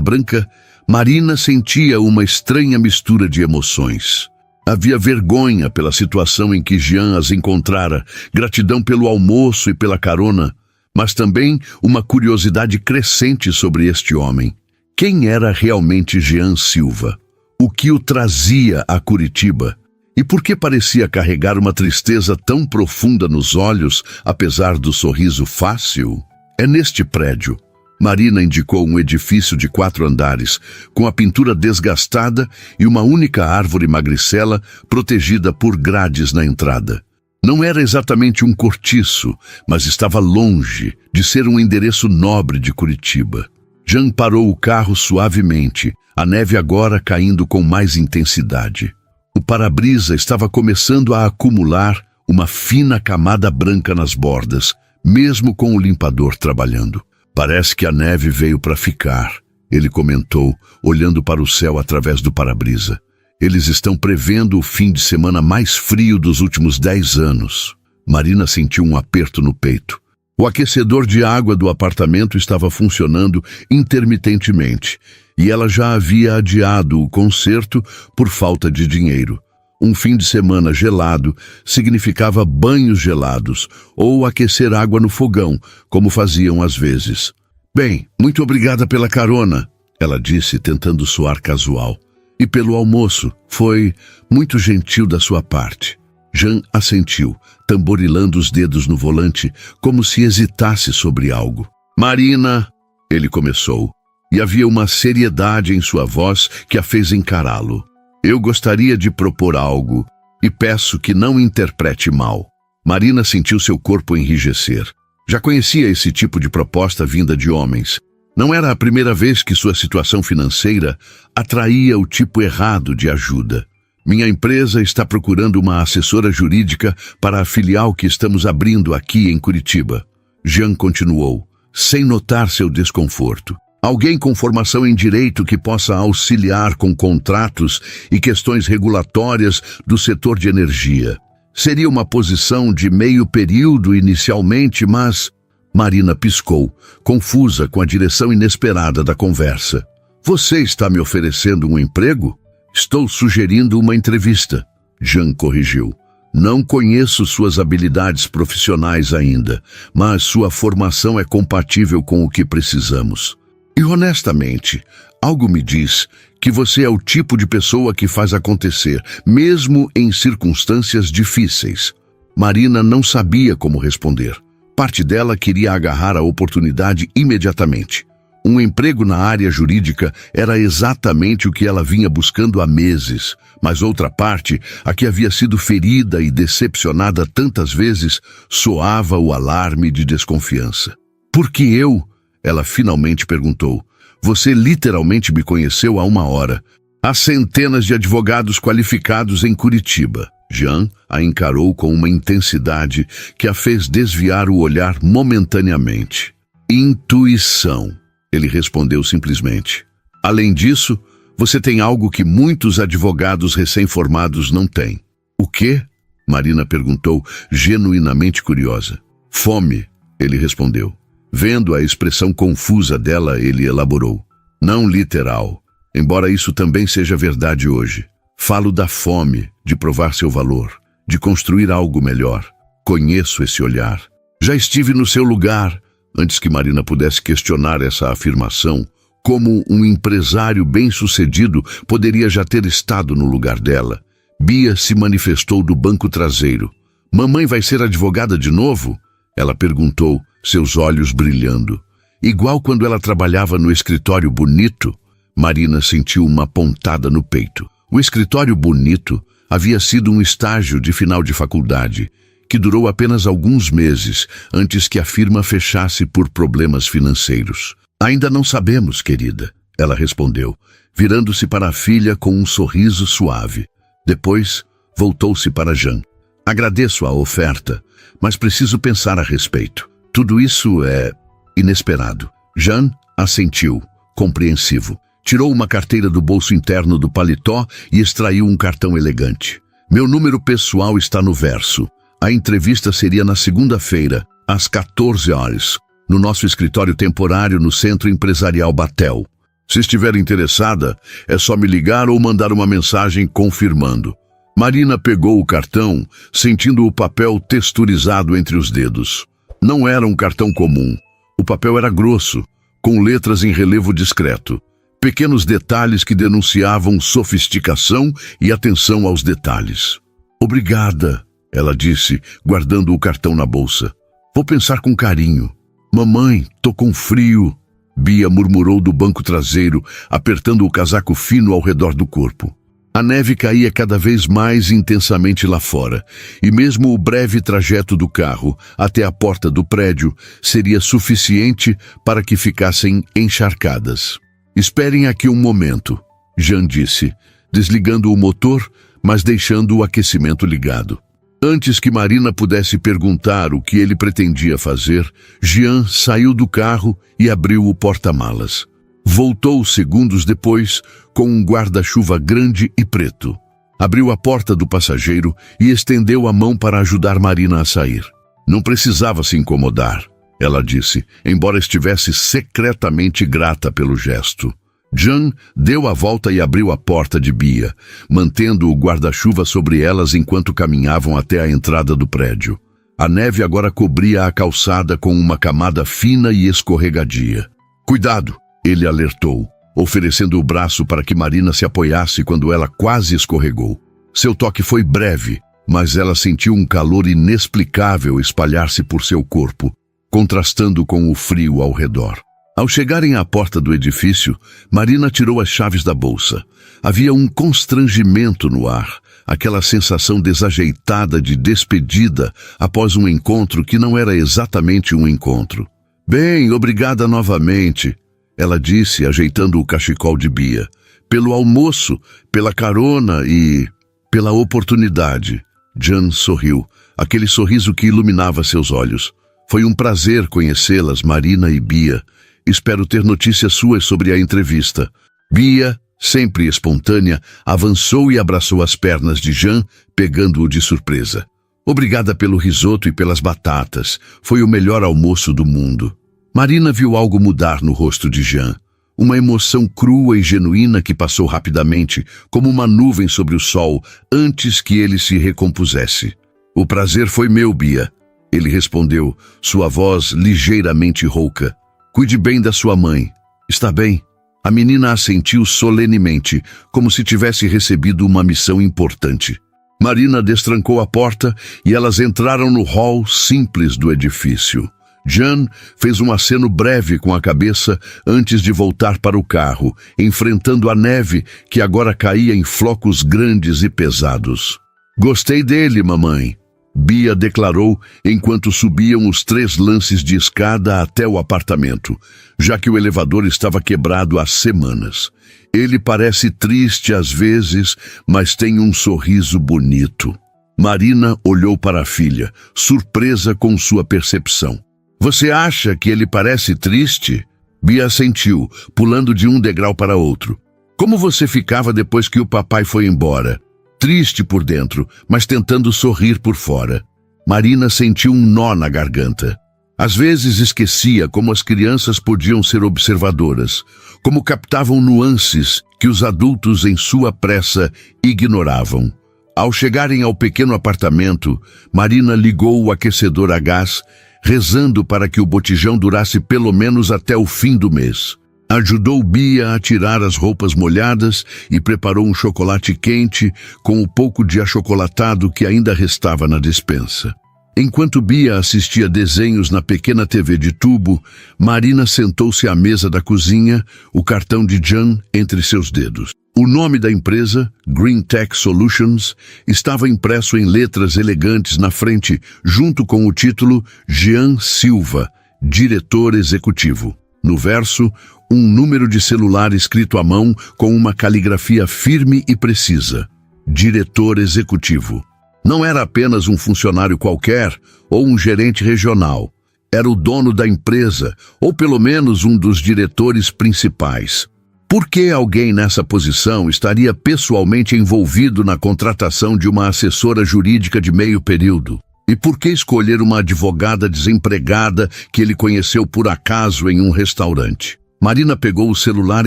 branca, Marina sentia uma estranha mistura de emoções. Havia vergonha pela situação em que Jean as encontrara, gratidão pelo almoço e pela carona, mas também uma curiosidade crescente sobre este homem. Quem era realmente Jean Silva? O que o trazia a Curitiba? E por que parecia carregar uma tristeza tão profunda nos olhos, apesar do sorriso fácil? "É neste prédio." Marina indicou um edifício de 4 andares, com a pintura desgastada e uma única árvore magricela protegida por grades na entrada. Não era exatamente um cortiço, mas estava longe de ser um endereço nobre de Curitiba. Jean parou o carro suavemente, a neve agora caindo com mais intensidade. O para-brisa estava começando a acumular uma fina camada branca nas bordas, mesmo com o limpador trabalhando. "Parece que a neve veio para ficar", ele comentou, olhando para o céu através do para-brisa. "Eles estão prevendo o fim de semana mais frio dos últimos 10 anos." Marina sentiu um aperto no peito. O aquecedor de água do apartamento estava funcionando intermitentemente, e ela já havia adiado o concerto por falta de dinheiro. Um fim de semana gelado significava banhos gelados ou aquecer água no fogão, como faziam às vezes. Bem, muito obrigada pela carona, ela disse, tentando soar casual. E pelo almoço, foi muito gentil da sua parte. Jean assentiu, tamborilando os dedos no volante, como se hesitasse sobre algo. Marina, ele começou, e havia uma seriedade em sua voz que a fez encará-lo. Eu gostaria de propor algo, e peço que não interprete mal. Marina sentiu seu corpo enrijecer. Já conhecia esse tipo de proposta vinda de homens. Não era a primeira vez que sua situação financeira atraía o tipo errado de ajuda. Minha empresa está procurando uma assessora jurídica para a filial que estamos abrindo aqui em Curitiba. Jean continuou, sem notar seu desconforto. Alguém com formação em direito que possa auxiliar com contratos e questões regulatórias do setor de energia. Seria uma posição de meio período inicialmente, mas... Marina piscou, confusa com a direção inesperada da conversa. Você está me oferecendo um emprego? Estou sugerindo uma entrevista. Jean corrigiu. Não conheço suas habilidades profissionais ainda, mas sua formação é compatível com o que precisamos. E honestamente, algo me diz que você é o tipo de pessoa que faz acontecer, mesmo em circunstâncias difíceis. Marina não sabia como responder. Parte dela queria agarrar a oportunidade imediatamente. Um emprego na área jurídica era exatamente o que ela vinha buscando há meses, mas outra parte, a que havia sido ferida e decepcionada tantas vezes, soava o alarme de desconfiança. Por que eu? Ela finalmente perguntou. Você literalmente me conheceu há 1 hora. Há centenas de advogados qualificados em Curitiba. Jean a encarou com uma intensidade que a fez desviar o olhar momentaneamente. Intuição, ele respondeu simplesmente. Além disso, você tem algo que muitos advogados recém-formados não têm. O quê? Marina perguntou, genuinamente curiosa. Fome, ele respondeu. Vendo a expressão confusa dela, ele elaborou. Não literal, embora isso também seja verdade hoje. Falo da fome, de provar seu valor, de construir algo melhor. Conheço esse olhar. Já estive no seu lugar, antes que Marina pudesse questionar essa afirmação, como um empresário bem-sucedido poderia já ter estado no lugar dela. Bia se manifestou do banco traseiro. Mamãe vai ser advogada de novo? Ela perguntou, seus olhos brilhando. Igual quando ela trabalhava no escritório bonito, Marina sentiu uma pontada no peito. O escritório bonito havia sido um estágio de final de faculdade, que durou apenas alguns meses antes que a firma fechasse por problemas financeiros. Ainda não sabemos, querida, ela respondeu, virando-se para a filha com um sorriso suave. Depois, voltou-se para Jean. Agradeço a oferta, mas preciso pensar a respeito. Tudo isso é inesperado. Jean assentiu, compreensivo. Tirou uma carteira do bolso interno do paletó e extraiu um cartão elegante. Meu número pessoal está no verso. A entrevista seria na segunda-feira, às 14 horas, no nosso escritório temporário no Centro Empresarial Batel. Se estiver interessada, é só me ligar ou mandar uma mensagem confirmando. Marina pegou o cartão, sentindo o papel texturizado entre os dedos. Não era um cartão comum. O papel era grosso, com letras em relevo discreto. Pequenos detalhes que denunciavam sofisticação e atenção aos detalhes. Obrigada, ela disse, guardando o cartão na bolsa. Vou pensar com carinho. Mamãe, tô com frio. Bia murmurou do banco traseiro, apertando o casaco fino ao redor do corpo. A neve caía cada vez mais intensamente lá fora, e mesmo o breve trajeto do carro até a porta do prédio seria suficiente para que ficassem encharcadas. Esperem aqui um momento, Jean disse, desligando o motor, mas deixando o aquecimento ligado. Antes que Marina pudesse perguntar o que ele pretendia fazer, Jean saiu do carro e abriu o porta-malas. Voltou segundos depois com um guarda-chuva grande e preto. Abriu a porta do passageiro e estendeu a mão para ajudar Marina a sair. Não precisava se incomodar, ela disse, embora estivesse secretamente grata pelo gesto. Jan deu a volta e abriu a porta de Bia, mantendo o guarda-chuva sobre elas enquanto caminhavam até a entrada do prédio. A neve agora cobria a calçada com uma camada fina e escorregadia. "Cuidado!" ele alertou, oferecendo o braço para que Marina se apoiasse quando ela quase escorregou. Seu toque foi breve, mas ela sentiu um calor inexplicável espalhar-se por seu corpo, contrastando com o frio ao redor. Ao chegarem à porta do edifício, Marina tirou as chaves da bolsa. Havia um constrangimento no ar, aquela sensação desajeitada de despedida após um encontro que não era exatamente um encontro. "Bem, obrigada novamente", ela disse, ajeitando o cachecol de Bia. "Pelo almoço, pela carona e pela oportunidade." Jan sorriu, aquele sorriso que iluminava seus olhos. "Foi um prazer conhecê-las, Marina e Bia. Espero ter notícias suas sobre a entrevista." Bia, sempre espontânea, avançou e abraçou as pernas de Jan, pegando-o de surpresa. "Obrigada pelo risoto e pelas batatas. Foi o melhor almoço do mundo." Marina viu algo mudar no rosto de Jan. Uma emoção crua e genuína que passou rapidamente, como uma nuvem sobre o sol, antes que ele se recompusesse. "O prazer foi meu, Bia", ele respondeu, sua voz ligeiramente rouca. "Cuide bem da sua mãe. Está bem?" A menina assentiu solenemente, como se tivesse recebido uma missão importante. Marina destrancou a porta e elas entraram no hall simples do edifício. Jan fez um aceno breve com a cabeça antes de voltar para o carro, enfrentando a neve que agora caía em flocos grandes e pesados. "Gostei dele, mamãe", Bia declarou enquanto subiam os 3 lances de escada até o apartamento, já que o elevador estava quebrado há semanas. "Ele parece triste às vezes, mas tem um sorriso bonito." Marina olhou para a filha, surpresa com sua percepção. "Você acha que ele parece triste?" Bia assentiu, pulando de um degrau para outro. "Como você ficava depois que o papai foi embora?" "Triste por dentro, mas tentando sorrir por fora." Marina sentiu um nó na garganta. Às vezes esquecia como as crianças podiam ser observadoras, como captavam nuances que os adultos em sua pressa ignoravam. Ao chegarem ao pequeno apartamento, Marina ligou o aquecedor a gás, rezando para que o botijão durasse pelo menos até o fim do mês. Ajudou Bia a tirar as roupas molhadas e preparou um chocolate quente com o pouco de achocolatado que ainda restava na despensa. Enquanto Bia assistia desenhos na pequena TV de tubo, Marina sentou-se à mesa da cozinha, o cartão de Jan entre seus dedos. O nome da empresa, Green Tech Solutions, estava impresso em letras elegantes na frente, junto com o título Jean Silva, diretor executivo. No verso, um número de celular escrito à mão com uma caligrafia firme e precisa. Diretor executivo. Não era apenas um funcionário qualquer ou um gerente regional. Era o dono da empresa, ou pelo menos um dos diretores principais. Por que alguém nessa posição estaria pessoalmente envolvido na contratação de uma assessora jurídica de meio período? E por que escolher uma advogada desempregada que ele conheceu por acaso em um restaurante? Marina pegou o celular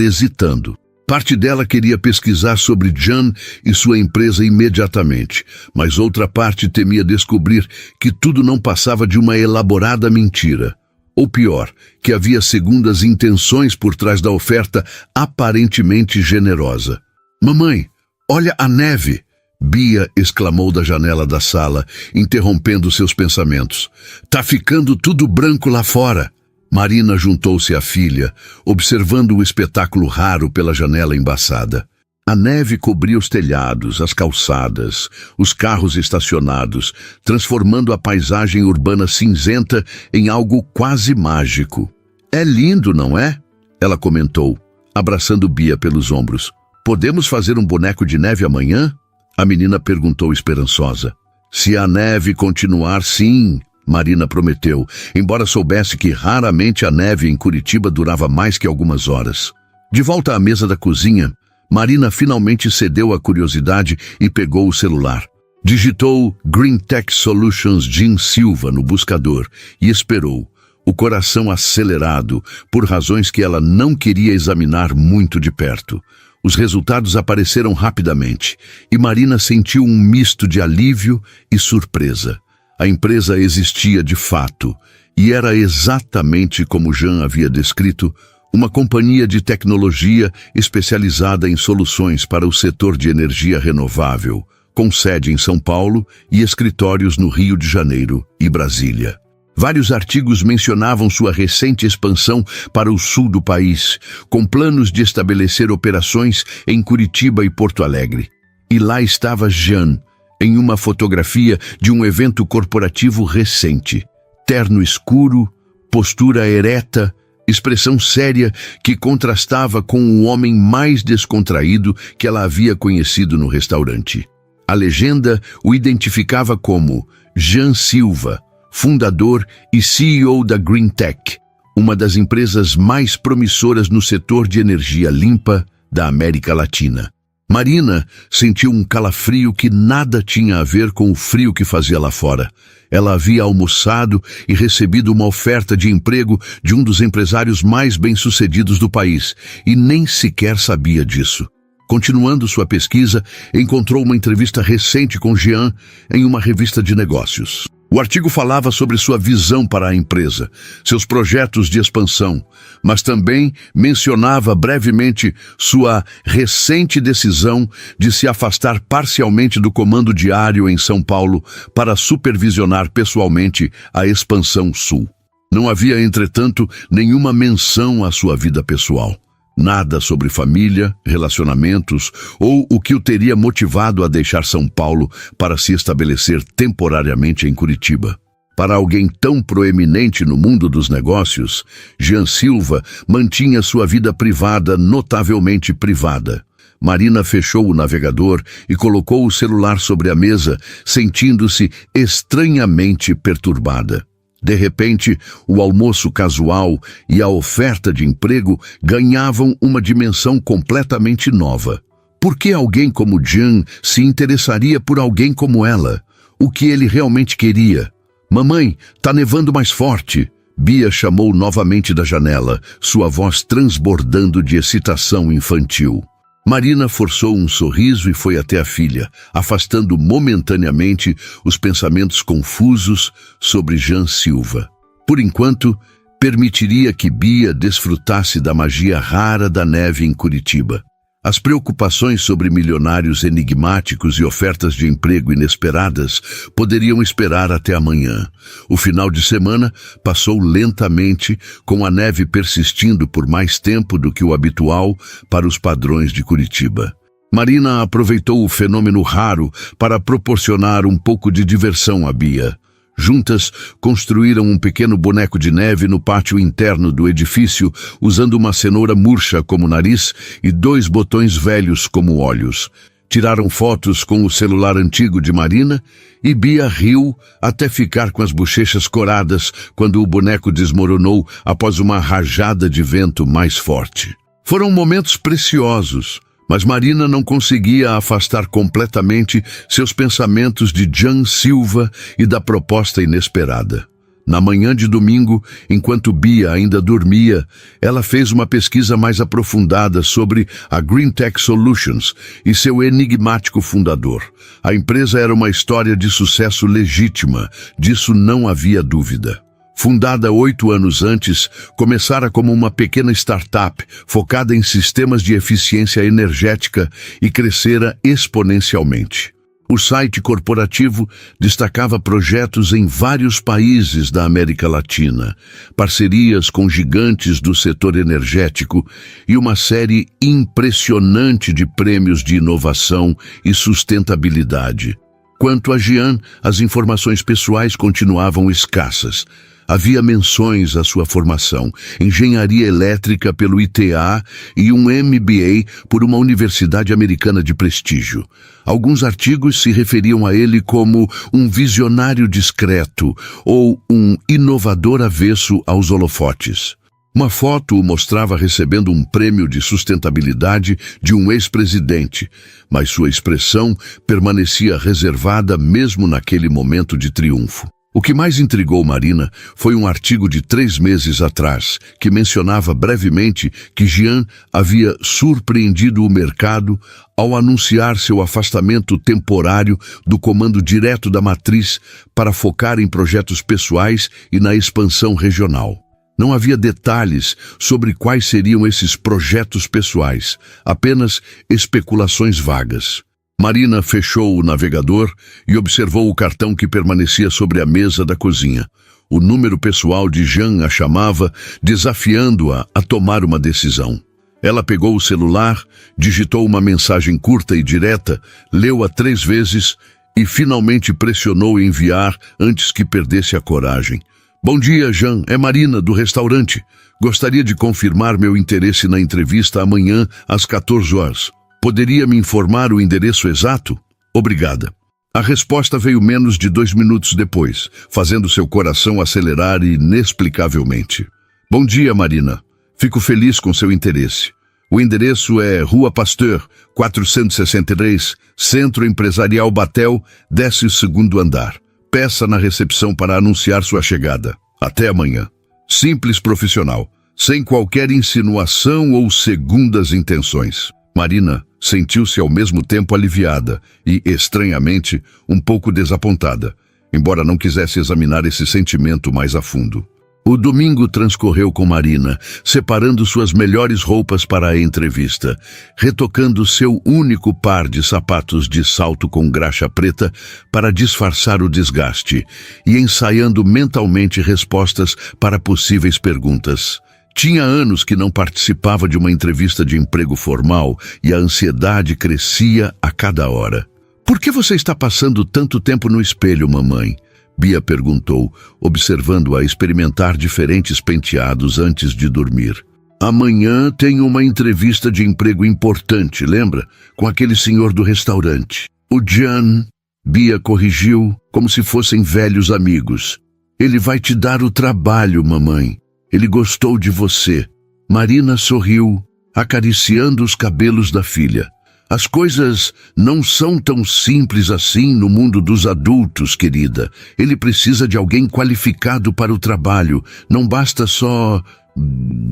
hesitando. Parte dela queria pesquisar sobre Jan e sua empresa imediatamente, mas outra parte temia descobrir que tudo não passava de uma elaborada mentira. Ou pior, que havia segundas intenções por trás da oferta aparentemente generosa. "Mamãe, olha a neve!" Bia exclamou da janela da sala, interrompendo seus pensamentos. "Tá ficando tudo branco lá fora." Marina juntou-se à filha, observando o espetáculo raro pela janela embaçada. A neve cobria os telhados, as calçadas, os carros estacionados, transformando a paisagem urbana cinzenta em algo quase mágico. "É lindo, não é?" ela comentou, abraçando Bia pelos ombros. "Podemos fazer um boneco de neve amanhã?" A menina perguntou esperançosa. "Se a neve continuar, sim", Marina prometeu, embora soubesse que raramente a neve em Curitiba durava mais que algumas horas. De volta à mesa da cozinha, Marina finalmente cedeu à curiosidade e pegou o celular. Digitou Green Tech Solutions Jean Silva no buscador e esperou. o coração acelerado, por razões que ela não queria examinar muito de perto. Os resultados apareceram rapidamente, e Marina sentiu um misto de alívio e surpresa. A empresa existia de fato, e era exatamente como Jean havia descrito, uma companhia de tecnologia especializada em soluções para o setor de energia renovável, com sede em São Paulo e escritórios no Rio de Janeiro e Brasília. Vários artigos mencionavam sua recente expansão para o sul do país, com planos de estabelecer operações em Curitiba e Porto Alegre. E lá estava Jean, em uma fotografia de um evento corporativo recente. Terno escuro, postura ereta, expressão séria que contrastava com o homem mais descontraído que ela havia conhecido no restaurante. A legenda o identificava como Jean Silva, fundador e CEO da GreenTech, uma das empresas mais promissoras no setor de energia limpa da América Latina. Marina sentiu um calafrio que nada tinha a ver com o frio que fazia lá fora. Ela havia almoçado e recebido uma oferta de emprego de um dos empresários mais bem-sucedidos do país, e nem sequer sabia disso. Continuando sua pesquisa, encontrou uma entrevista recente com Jean em uma revista de negócios. O artigo falava sobre sua visão para a empresa, seus projetos de expansão, mas também mencionava brevemente sua recente decisão de se afastar parcialmente do comando diário em São Paulo para supervisionar pessoalmente a expansão sul. Não havia, entretanto, nenhuma menção à sua vida pessoal. Nada sobre família, relacionamentos ou o que o teria motivado a deixar São Paulo para se estabelecer temporariamente em Curitiba. Para alguém tão proeminente no mundo dos negócios, Jean Silva mantinha sua vida privada notavelmente privada. Marina fechou o navegador e colocou o celular sobre a mesa, sentindo-se estranhamente perturbada. De repente, o almoço casual e a oferta de emprego ganhavam uma dimensão completamente nova. Por que alguém como Jean se interessaria por alguém como ela? O que ele realmente queria? Mamãe, tá nevando mais forte. Bia chamou novamente da janela, sua voz transbordando de excitação infantil. Marina forçou um sorriso e foi até a filha, afastando momentaneamente os pensamentos confusos sobre Jean Silva. Por enquanto, permitiria que Bia desfrutasse da magia rara da neve em Curitiba. As preocupações sobre milionários enigmáticos e ofertas de emprego inesperadas poderiam esperar até amanhã. O final de semana passou lentamente, com a neve persistindo por mais tempo do que o habitual para os padrões de Curitiba. Marina aproveitou o fenômeno raro para proporcionar um pouco de diversão a Bia. Juntas, construíram um pequeno boneco de neve no pátio interno do edifício, usando uma cenoura murcha como nariz e 2 botões velhos como olhos. Tiraram fotos com o celular antigo de Marina e Bia riu até ficar com as bochechas coradas quando o boneco desmoronou após uma rajada de vento mais forte. Foram momentos preciosos, mas Marina não conseguia afastar completamente seus pensamentos de Jean Silva e da proposta inesperada. Na manhã de domingo, enquanto Bia ainda dormia, ela fez uma pesquisa mais aprofundada sobre a GreenTech Solutions e seu enigmático fundador. A empresa era uma história de sucesso legítima, disso não havia dúvida. Fundada 8 anos antes, começara como uma pequena startup focada em sistemas de eficiência energética e crescera exponencialmente. O site corporativo destacava projetos em vários países da América Latina, parcerias com gigantes do setor energético e uma série impressionante de prêmios de inovação e sustentabilidade. Quanto a Jean, as informações pessoais continuavam escassas. Havia menções à sua formação, engenharia elétrica pelo ITA e um MBA por uma universidade americana de prestígio. Alguns artigos se referiam a ele como um visionário discreto ou um inovador avesso aos holofotes. Uma foto o mostrava recebendo um prêmio de sustentabilidade de um ex-presidente, mas sua expressão permanecia reservada mesmo naquele momento de triunfo. O que mais intrigou Marina foi um artigo de 3 meses atrás, que mencionava brevemente que Jean havia surpreendido o mercado ao anunciar seu afastamento temporário do comando direto da matriz para focar em projetos pessoais e na expansão regional. Não havia detalhes sobre quais seriam esses projetos pessoais, apenas especulações vagas. Marina fechou o navegador e observou o cartão que permanecia sobre a mesa da cozinha. O número pessoal de Jean a chamava, desafiando-a a tomar uma decisão. Ela pegou o celular, digitou uma mensagem curta e direta, leu-a 3 vezes e finalmente pressionou enviar antes que perdesse a coragem. Bom dia, Jean. É Marina, do restaurante. Gostaria de confirmar meu interesse na entrevista amanhã às 14 horas. Poderia me informar o endereço exato? Obrigada. A resposta veio menos de 2 minutos depois, fazendo seu coração acelerar inexplicavelmente. Bom dia, Marina. Fico feliz com seu interesse. O endereço é Rua Pasteur, 463, Centro Empresarial Batel, 12º andar. Peça na recepção para anunciar sua chegada. Até amanhã. Simples profissional, sem qualquer insinuação ou segundas intenções. Marina sentiu-se ao mesmo tempo aliviada e, estranhamente, um pouco desapontada, embora não quisesse examinar esse sentimento mais a fundo. O domingo transcorreu com Marina, separando suas melhores roupas para a entrevista, retocando seu único par de sapatos de salto com graxa preta para disfarçar o desgaste e ensaiando mentalmente respostas para possíveis perguntas. Tinha anos que não participava de uma entrevista de emprego formal e a ansiedade crescia a cada hora. Por que você está passando tanto tempo no espelho, mamãe? Bia perguntou, observando-a experimentar diferentes penteados antes de dormir. Amanhã tenho uma entrevista de emprego importante, lembra? Com aquele senhor do restaurante. O Jean, Bia corrigiu, como se fossem velhos amigos. Ele vai te dar o trabalho, mamãe. Ele gostou de você. Marina sorriu, acariciando os cabelos da filha. As coisas não são tão simples assim no mundo dos adultos, querida. Ele precisa de alguém qualificado para o trabalho. Não basta só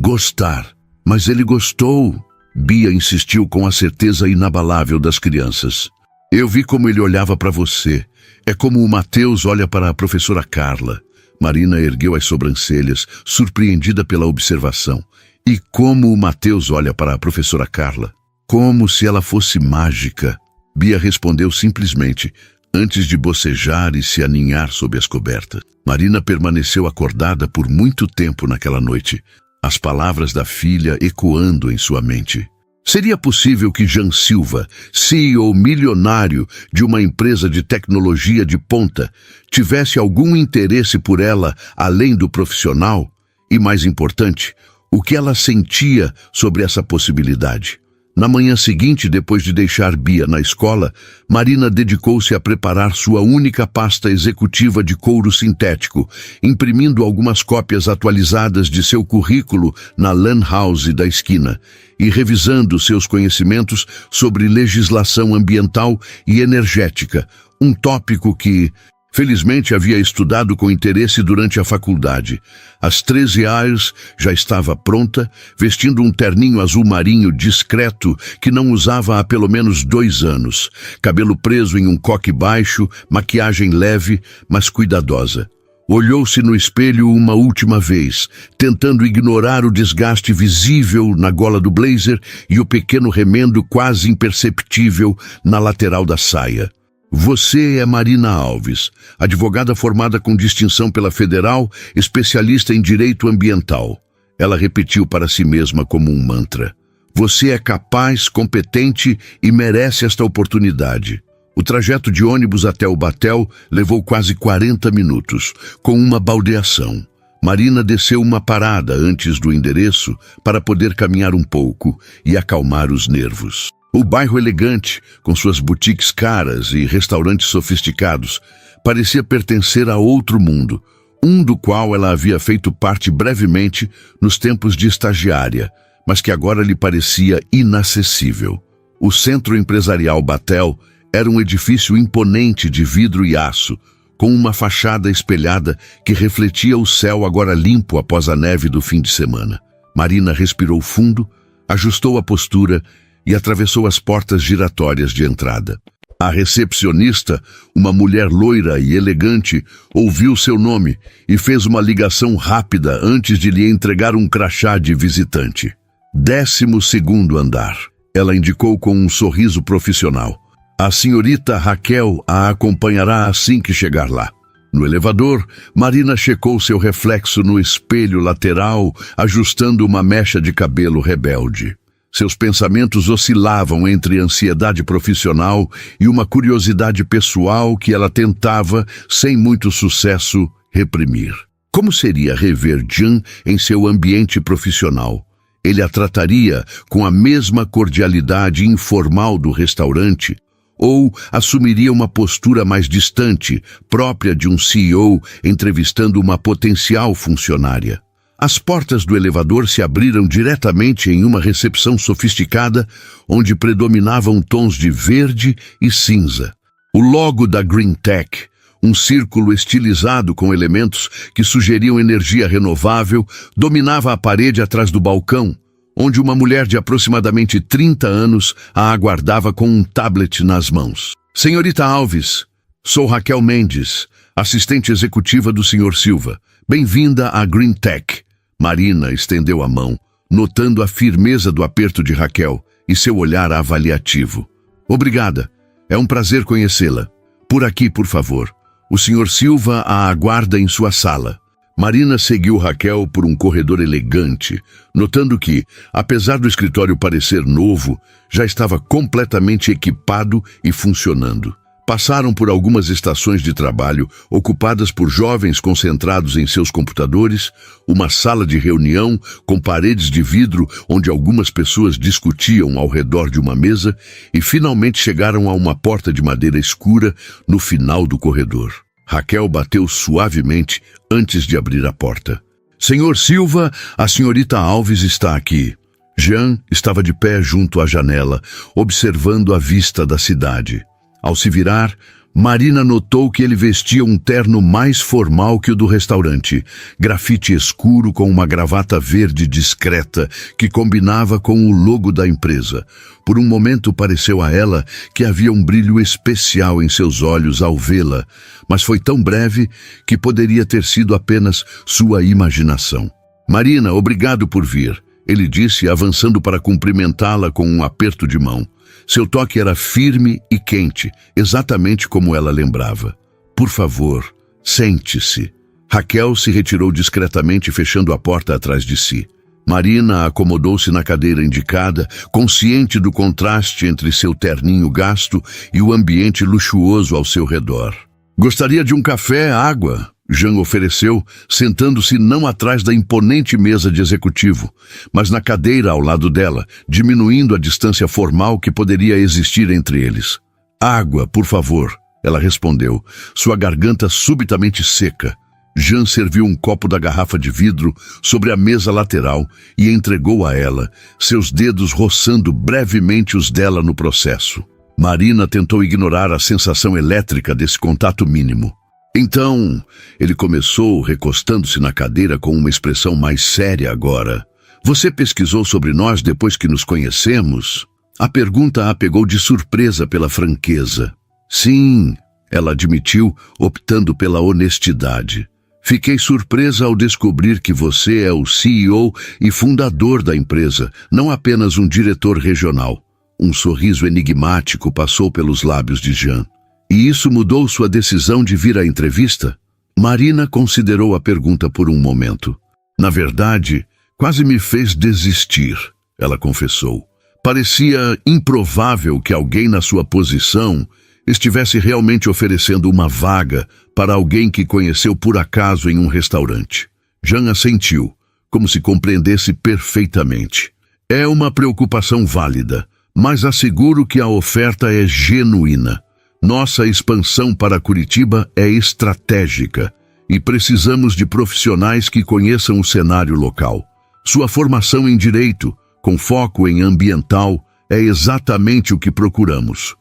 gostar. Mas ele gostou. Bia insistiu com a certeza inabalável das crianças. Eu vi como ele olhava para você. É como o Mateus olha para a professora Carla. Marina ergueu as sobrancelhas, surpreendida pela observação. E como o Mateus olha para a professora Carla? Como se ela fosse mágica. Bia respondeu simplesmente, antes de bocejar e se aninhar sob as cobertas. Marina permaneceu acordada por muito tempo naquela noite, as palavras da filha ecoando em sua mente. Seria possível que Jean Silva, CEO milionário de uma empresa de tecnologia de ponta, tivesse algum interesse por ela além do profissional? E, mais importante, o que ela sentia sobre essa possibilidade? Na manhã seguinte, depois de deixar Bia na escola, Marina dedicou-se a preparar sua única pasta executiva de couro sintético, imprimindo algumas cópias atualizadas de seu currículo na Lan House da esquina e revisando seus conhecimentos sobre legislação ambiental e energética, um tópico que, felizmente, havia estudado com interesse durante a faculdade. Às 13 horas já estava pronta, vestindo um terninho azul marinho discreto que não usava há pelo menos 2 anos. Cabelo preso em um coque baixo, maquiagem leve, mas cuidadosa. Olhou-se no espelho uma última vez, tentando ignorar o desgaste visível na gola do blazer e o pequeno remendo quase imperceptível na lateral da saia. Você é Marina Alves, advogada formada com distinção pela Federal, especialista em direito ambiental. Ela repetiu para si mesma como um mantra. Você é capaz, competente e merece esta oportunidade. O trajeto de ônibus até o Batel levou quase 40 minutos, com uma baldeação. Marina desceu uma parada antes do endereço para poder caminhar um pouco e acalmar os nervos. O bairro elegante, com suas boutiques caras e restaurantes sofisticados, parecia pertencer a outro mundo, um do qual ela havia feito parte brevemente nos tempos de estagiária, mas que agora lhe parecia inacessível. O Centro Empresarial Batel era um edifício imponente de vidro e aço, com uma fachada espelhada que refletia o céu agora limpo após a neve do fim de semana. Marina respirou fundo, ajustou a postura e atravessou as portas giratórias de entrada. A recepcionista, uma mulher loira e elegante, ouviu seu nome e fez uma ligação rápida antes de lhe entregar um crachá de visitante. 12º andar. Ela indicou com um sorriso profissional. A senhorita Raquel a acompanhará assim que chegar lá. No elevador, Marina checou seu reflexo no espelho lateral, ajustando uma mecha de cabelo rebelde. Seus pensamentos oscilavam entre ansiedade profissional e uma curiosidade pessoal que ela tentava, sem muito sucesso, reprimir. Como seria rever Jean em seu ambiente profissional? Ele a trataria com a mesma cordialidade informal do restaurante? Ou assumiria uma postura mais distante, própria de um CEO entrevistando uma potencial funcionária? As portas do elevador se abriram diretamente em uma recepção sofisticada, onde predominavam tons de verde e cinza. O logo da Green Tech, um círculo estilizado com elementos que sugeriam energia renovável, dominava a parede atrás do balcão, onde uma mulher de aproximadamente 30 anos a aguardava com um tablet nas mãos. Senhorita Alves, sou Raquel Mendes, assistente executiva do Sr. Silva. Bem-vinda à Green Tech. Marina estendeu a mão, notando a firmeza do aperto de Raquel e seu olhar avaliativo. Obrigada. É um prazer conhecê-la. Por aqui, por favor. O Sr. Silva a aguarda em sua sala. Marina seguiu Raquel por um corredor elegante, notando que, apesar do escritório parecer novo, já estava completamente equipado e funcionando. Passaram por algumas estações de trabalho ocupadas por jovens concentrados em seus computadores, uma sala de reunião com paredes de vidro onde algumas pessoas discutiam ao redor de uma mesa e finalmente chegaram a uma porta de madeira escura no final do corredor. Raquel bateu suavemente antes de abrir a porta. Senhor Silva, a senhorita Alves está aqui. Jean estava de pé junto à janela, observando a vista da cidade. Ao se virar, Marina notou que ele vestia um terno mais formal que o do restaurante, grafite escuro com uma gravata verde discreta que combinava com o logo da empresa. Por um momento pareceu a ela que havia um brilho especial em seus olhos ao vê-la, mas foi tão breve que poderia ter sido apenas sua imaginação. Marina, obrigado por vir, ele disse, avançando para cumprimentá-la com um aperto de mão. Seu toque era firme e quente, exatamente como ela lembrava. Por favor, sente-se. Raquel se retirou discretamente, fechando a porta atrás de si. Marina acomodou-se na cadeira indicada, consciente do contraste entre seu terninho gasto e o ambiente luxuoso ao seu redor. Gostaria de um café, água? Jean ofereceu, sentando-se não atrás da imponente mesa de executivo, mas na cadeira ao lado dela, diminuindo a distância formal que poderia existir entre eles. Água, por favor, ela respondeu, sua garganta subitamente seca. Jean serviu um copo da garrafa de vidro sobre a mesa lateral e entregou a ela, seus dedos roçando brevemente os dela no processo. Marina tentou ignorar a sensação elétrica desse contato mínimo. Então, ele começou, recostando-se na cadeira com uma expressão mais séria agora. Você pesquisou sobre nós depois que nos conhecemos? A pergunta a pegou de surpresa pela franqueza. Sim, ela admitiu, optando pela honestidade. Fiquei surpresa ao descobrir que você é o CEO e fundador da empresa, não apenas um diretor regional. Um sorriso enigmático passou pelos lábios de Jean. E isso mudou sua decisão de vir à entrevista? Marina considerou a pergunta por um momento. Na verdade, quase me fez desistir, ela confessou. Parecia improvável que alguém na sua posição estivesse realmente oferecendo uma vaga para alguém que conheceu por acaso em um restaurante. Jean assentiu, como se compreendesse perfeitamente. É uma preocupação válida, mas asseguro que a oferta é genuína. Nossa expansão para Curitiba é estratégica e precisamos de profissionais que conheçam o cenário local. Sua formação em direito, com foco em ambiental, é exatamente o que procuramos.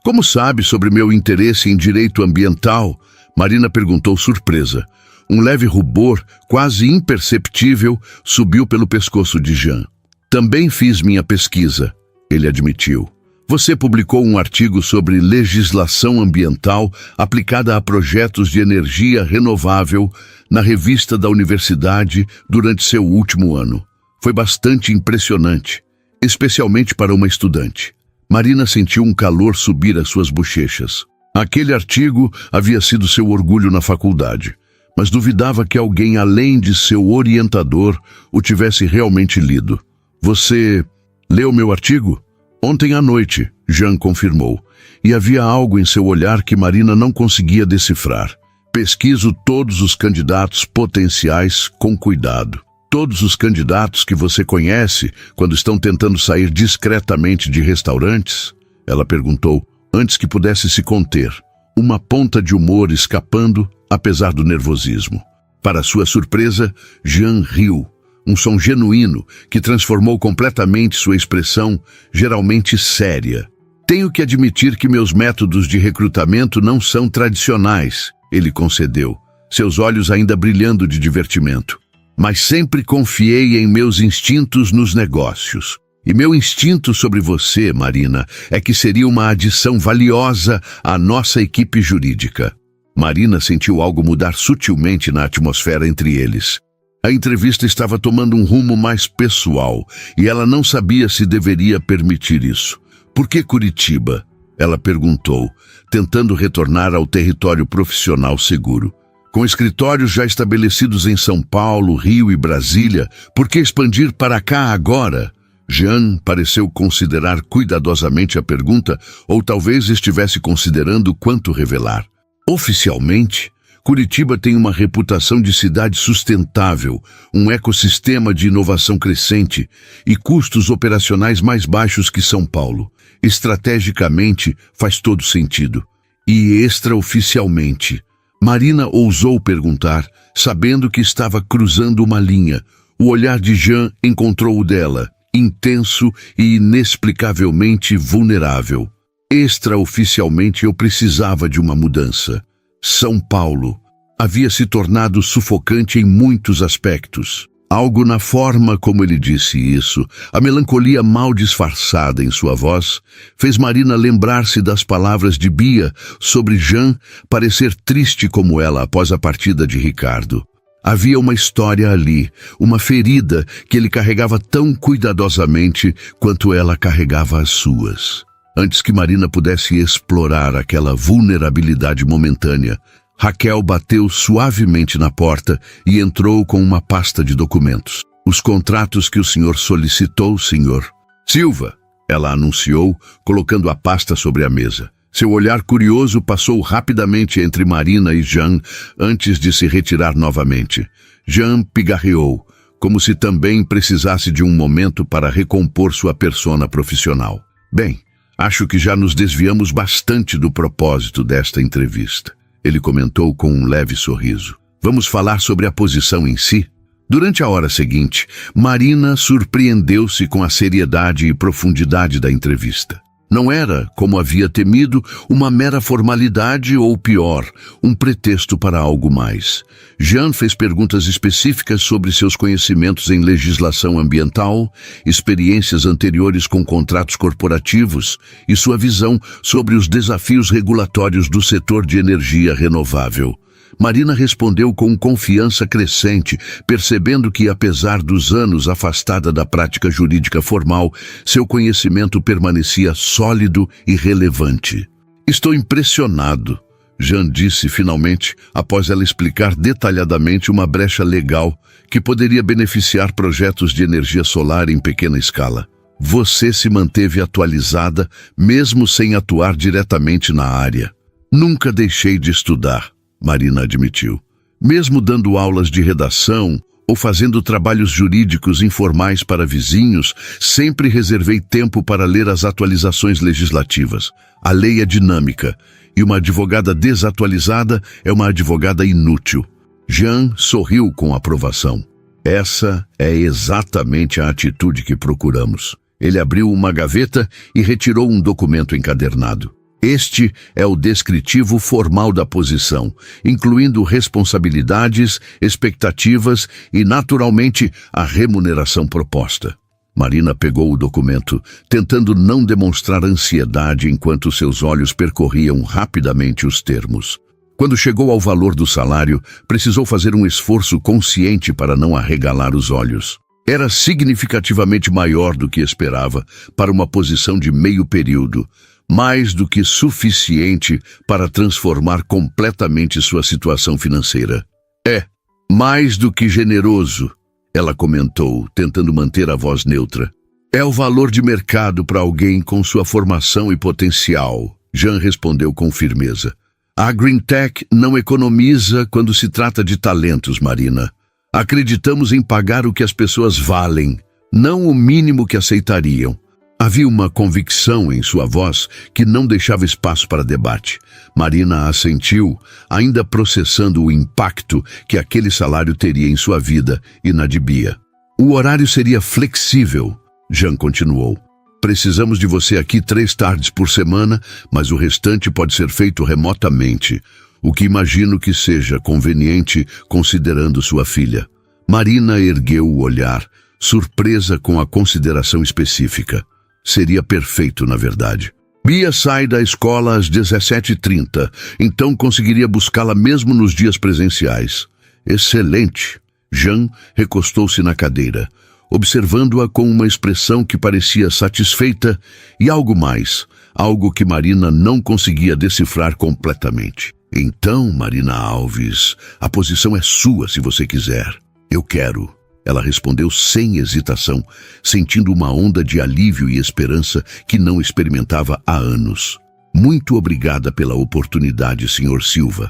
Como sabe sobre meu interesse em direito ambiental? Marina perguntou surpresa. Um leve rubor, quase imperceptível, subiu pelo pescoço de Jean. Também fiz minha pesquisa, ele admitiu. Você publicou um artigo sobre legislação ambiental aplicada a projetos de energia renovável na revista da universidade durante seu último ano. Foi bastante impressionante, especialmente para uma estudante. Marina sentiu um calor subir às suas bochechas. Aquele artigo havia sido seu orgulho na faculdade, mas duvidava que alguém além de seu orientador o tivesse realmente lido. Você leu meu artigo? Ontem à noite, Jean confirmou, e havia algo em seu olhar que Marina não conseguia decifrar. Pesquiso todos os candidatos potenciais com cuidado. Todos os candidatos que você conhece quando estão tentando sair discretamente de restaurantes? Ela perguntou, antes que pudesse se conter, uma ponta de humor escapando, apesar do nervosismo. Para sua surpresa, Jean riu. Um som genuíno que transformou completamente sua expressão, geralmente séria. Tenho que admitir que meus métodos de recrutamento não são tradicionais, ele concedeu, seus olhos ainda brilhando de divertimento. Mas sempre confiei em meus instintos nos negócios. E meu instinto sobre você, Marina, é que seria uma adição valiosa à nossa equipe jurídica. Marina sentiu algo mudar sutilmente na atmosfera entre eles. A entrevista estava tomando um rumo mais pessoal e ela não sabia se deveria permitir isso. Por que Curitiba? Ela perguntou, tentando retornar ao território profissional seguro. Com escritórios já estabelecidos em São Paulo, Rio e Brasília, por que expandir para cá agora? Jean pareceu considerar cuidadosamente a pergunta, ou talvez estivesse considerando quanto revelar. Oficialmente, Curitiba tem uma reputação de cidade sustentável, um ecossistema de inovação crescente e custos operacionais mais baixos que São Paulo. Estrategicamente, faz todo sentido. E extraoficialmente, Marina ousou perguntar, sabendo que estava cruzando uma linha. O olhar de Jean encontrou o dela, intenso e inexplicavelmente vulnerável. Extraoficialmente eu precisava de uma mudança. São Paulo havia se tornado sufocante em muitos aspectos. Algo na forma como ele disse isso, a melancolia mal disfarçada em sua voz, fez Marina lembrar-se das palavras de Bia sobre Jean parecer triste como ela após a partida de Ricardo. Havia uma história ali, uma ferida que ele carregava tão cuidadosamente quanto ela carregava as suas. Antes que Marina pudesse explorar aquela vulnerabilidade momentânea, Raquel bateu suavemente na porta e entrou com uma pasta de documentos. Os contratos que o senhor solicitou, senhor. Silva, ela anunciou, colocando a pasta sobre a mesa. Seu olhar curioso passou rapidamente entre Marina e Jean antes de se retirar novamente. Jean pigarreou, como se também precisasse de um momento para recompor sua persona profissional. Bem, acho que já nos desviamos bastante do propósito desta entrevista, ele comentou com um leve sorriso. Vamos falar sobre a posição em si? Durante a hora seguinte, Marina surpreendeu-se com a seriedade e profundidade da entrevista. Não era, como havia temido, uma mera formalidade ou, pior, um pretexto para algo mais. Jean fez perguntas específicas sobre seus conhecimentos em legislação ambiental, experiências anteriores com contratos corporativos e sua visão sobre os desafios regulatórios do setor de energia renovável. Marina respondeu com confiança crescente, percebendo que, apesar dos anos afastada da prática jurídica formal, seu conhecimento permanecia sólido e relevante. Estou impressionado, Jean disse finalmente, após ela explicar detalhadamente uma brecha legal que poderia beneficiar projetos de energia solar em pequena escala. Você se manteve atualizada, mesmo sem atuar diretamente na área. Nunca deixei de estudar, Marina admitiu. Mesmo dando aulas de redação ou fazendo trabalhos jurídicos informais para vizinhos, sempre reservei tempo para ler as atualizações legislativas. A lei é dinâmica, e uma advogada desatualizada é uma advogada inútil. Jean sorriu com aprovação. Essa é exatamente a atitude que procuramos. Ele abriu uma gaveta e retirou um documento encadernado. Este é o descritivo formal da posição, incluindo responsabilidades, expectativas e, naturalmente, a remuneração proposta. Marina pegou o documento, tentando não demonstrar ansiedade enquanto seus olhos percorriam rapidamente os termos. Quando chegou ao valor do salário, precisou fazer um esforço consciente para não arregalar os olhos. Era significativamente maior do que esperava para uma posição de meio período, mais do que suficiente para transformar completamente sua situação financeira. É, mais do que generoso, ela comentou, tentando manter a voz neutra. É o valor de mercado para alguém com sua formação e potencial, Jean respondeu com firmeza. A GreenTech não economiza quando se trata de talentos, Marina. Acreditamos em pagar o que as pessoas valem, não o mínimo que aceitariam. Havia uma convicção em sua voz que não deixava espaço para debate. Marina assentiu, ainda processando o impacto que aquele salário teria em sua vida, e na de Bia. O horário seria flexível, Jean continuou. Precisamos de você aqui 3 tardes por semana, mas o restante pode ser feito remotamente, o que imagino que seja conveniente considerando sua filha. Marina ergueu o olhar, surpresa com a consideração específica. Seria perfeito, na verdade. Bia sai da escola às 17h30, então conseguiria buscá-la mesmo nos dias presenciais. Excelente! Jean recostou-se na cadeira, observando-a com uma expressão que parecia satisfeita e algo mais, algo que Marina não conseguia decifrar completamente. Então, Marina Alves, a posição é sua se você quiser. Eu quero. Ela respondeu sem hesitação, sentindo uma onda de alívio e esperança que não experimentava há anos. Muito obrigada pela oportunidade, Sr. Silva.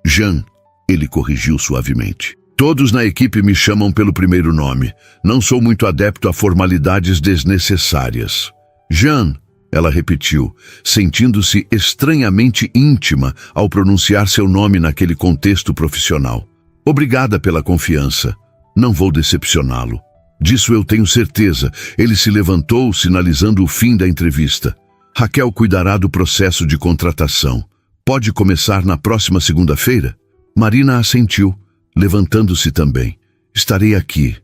Jean, ele corrigiu suavemente. Todos na equipe me chamam pelo primeiro nome. Não sou muito adepto a formalidades desnecessárias. Jean, ela repetiu, sentindo-se estranhamente íntima ao pronunciar seu nome naquele contexto profissional. Obrigada pela confiança. Não vou decepcioná-lo. Disso eu tenho certeza. Ele se levantou, sinalizando o fim da entrevista. Raquel cuidará do processo de contratação. Pode começar na próxima segunda-feira? Marina assentiu, levantando-se também. Estarei aqui.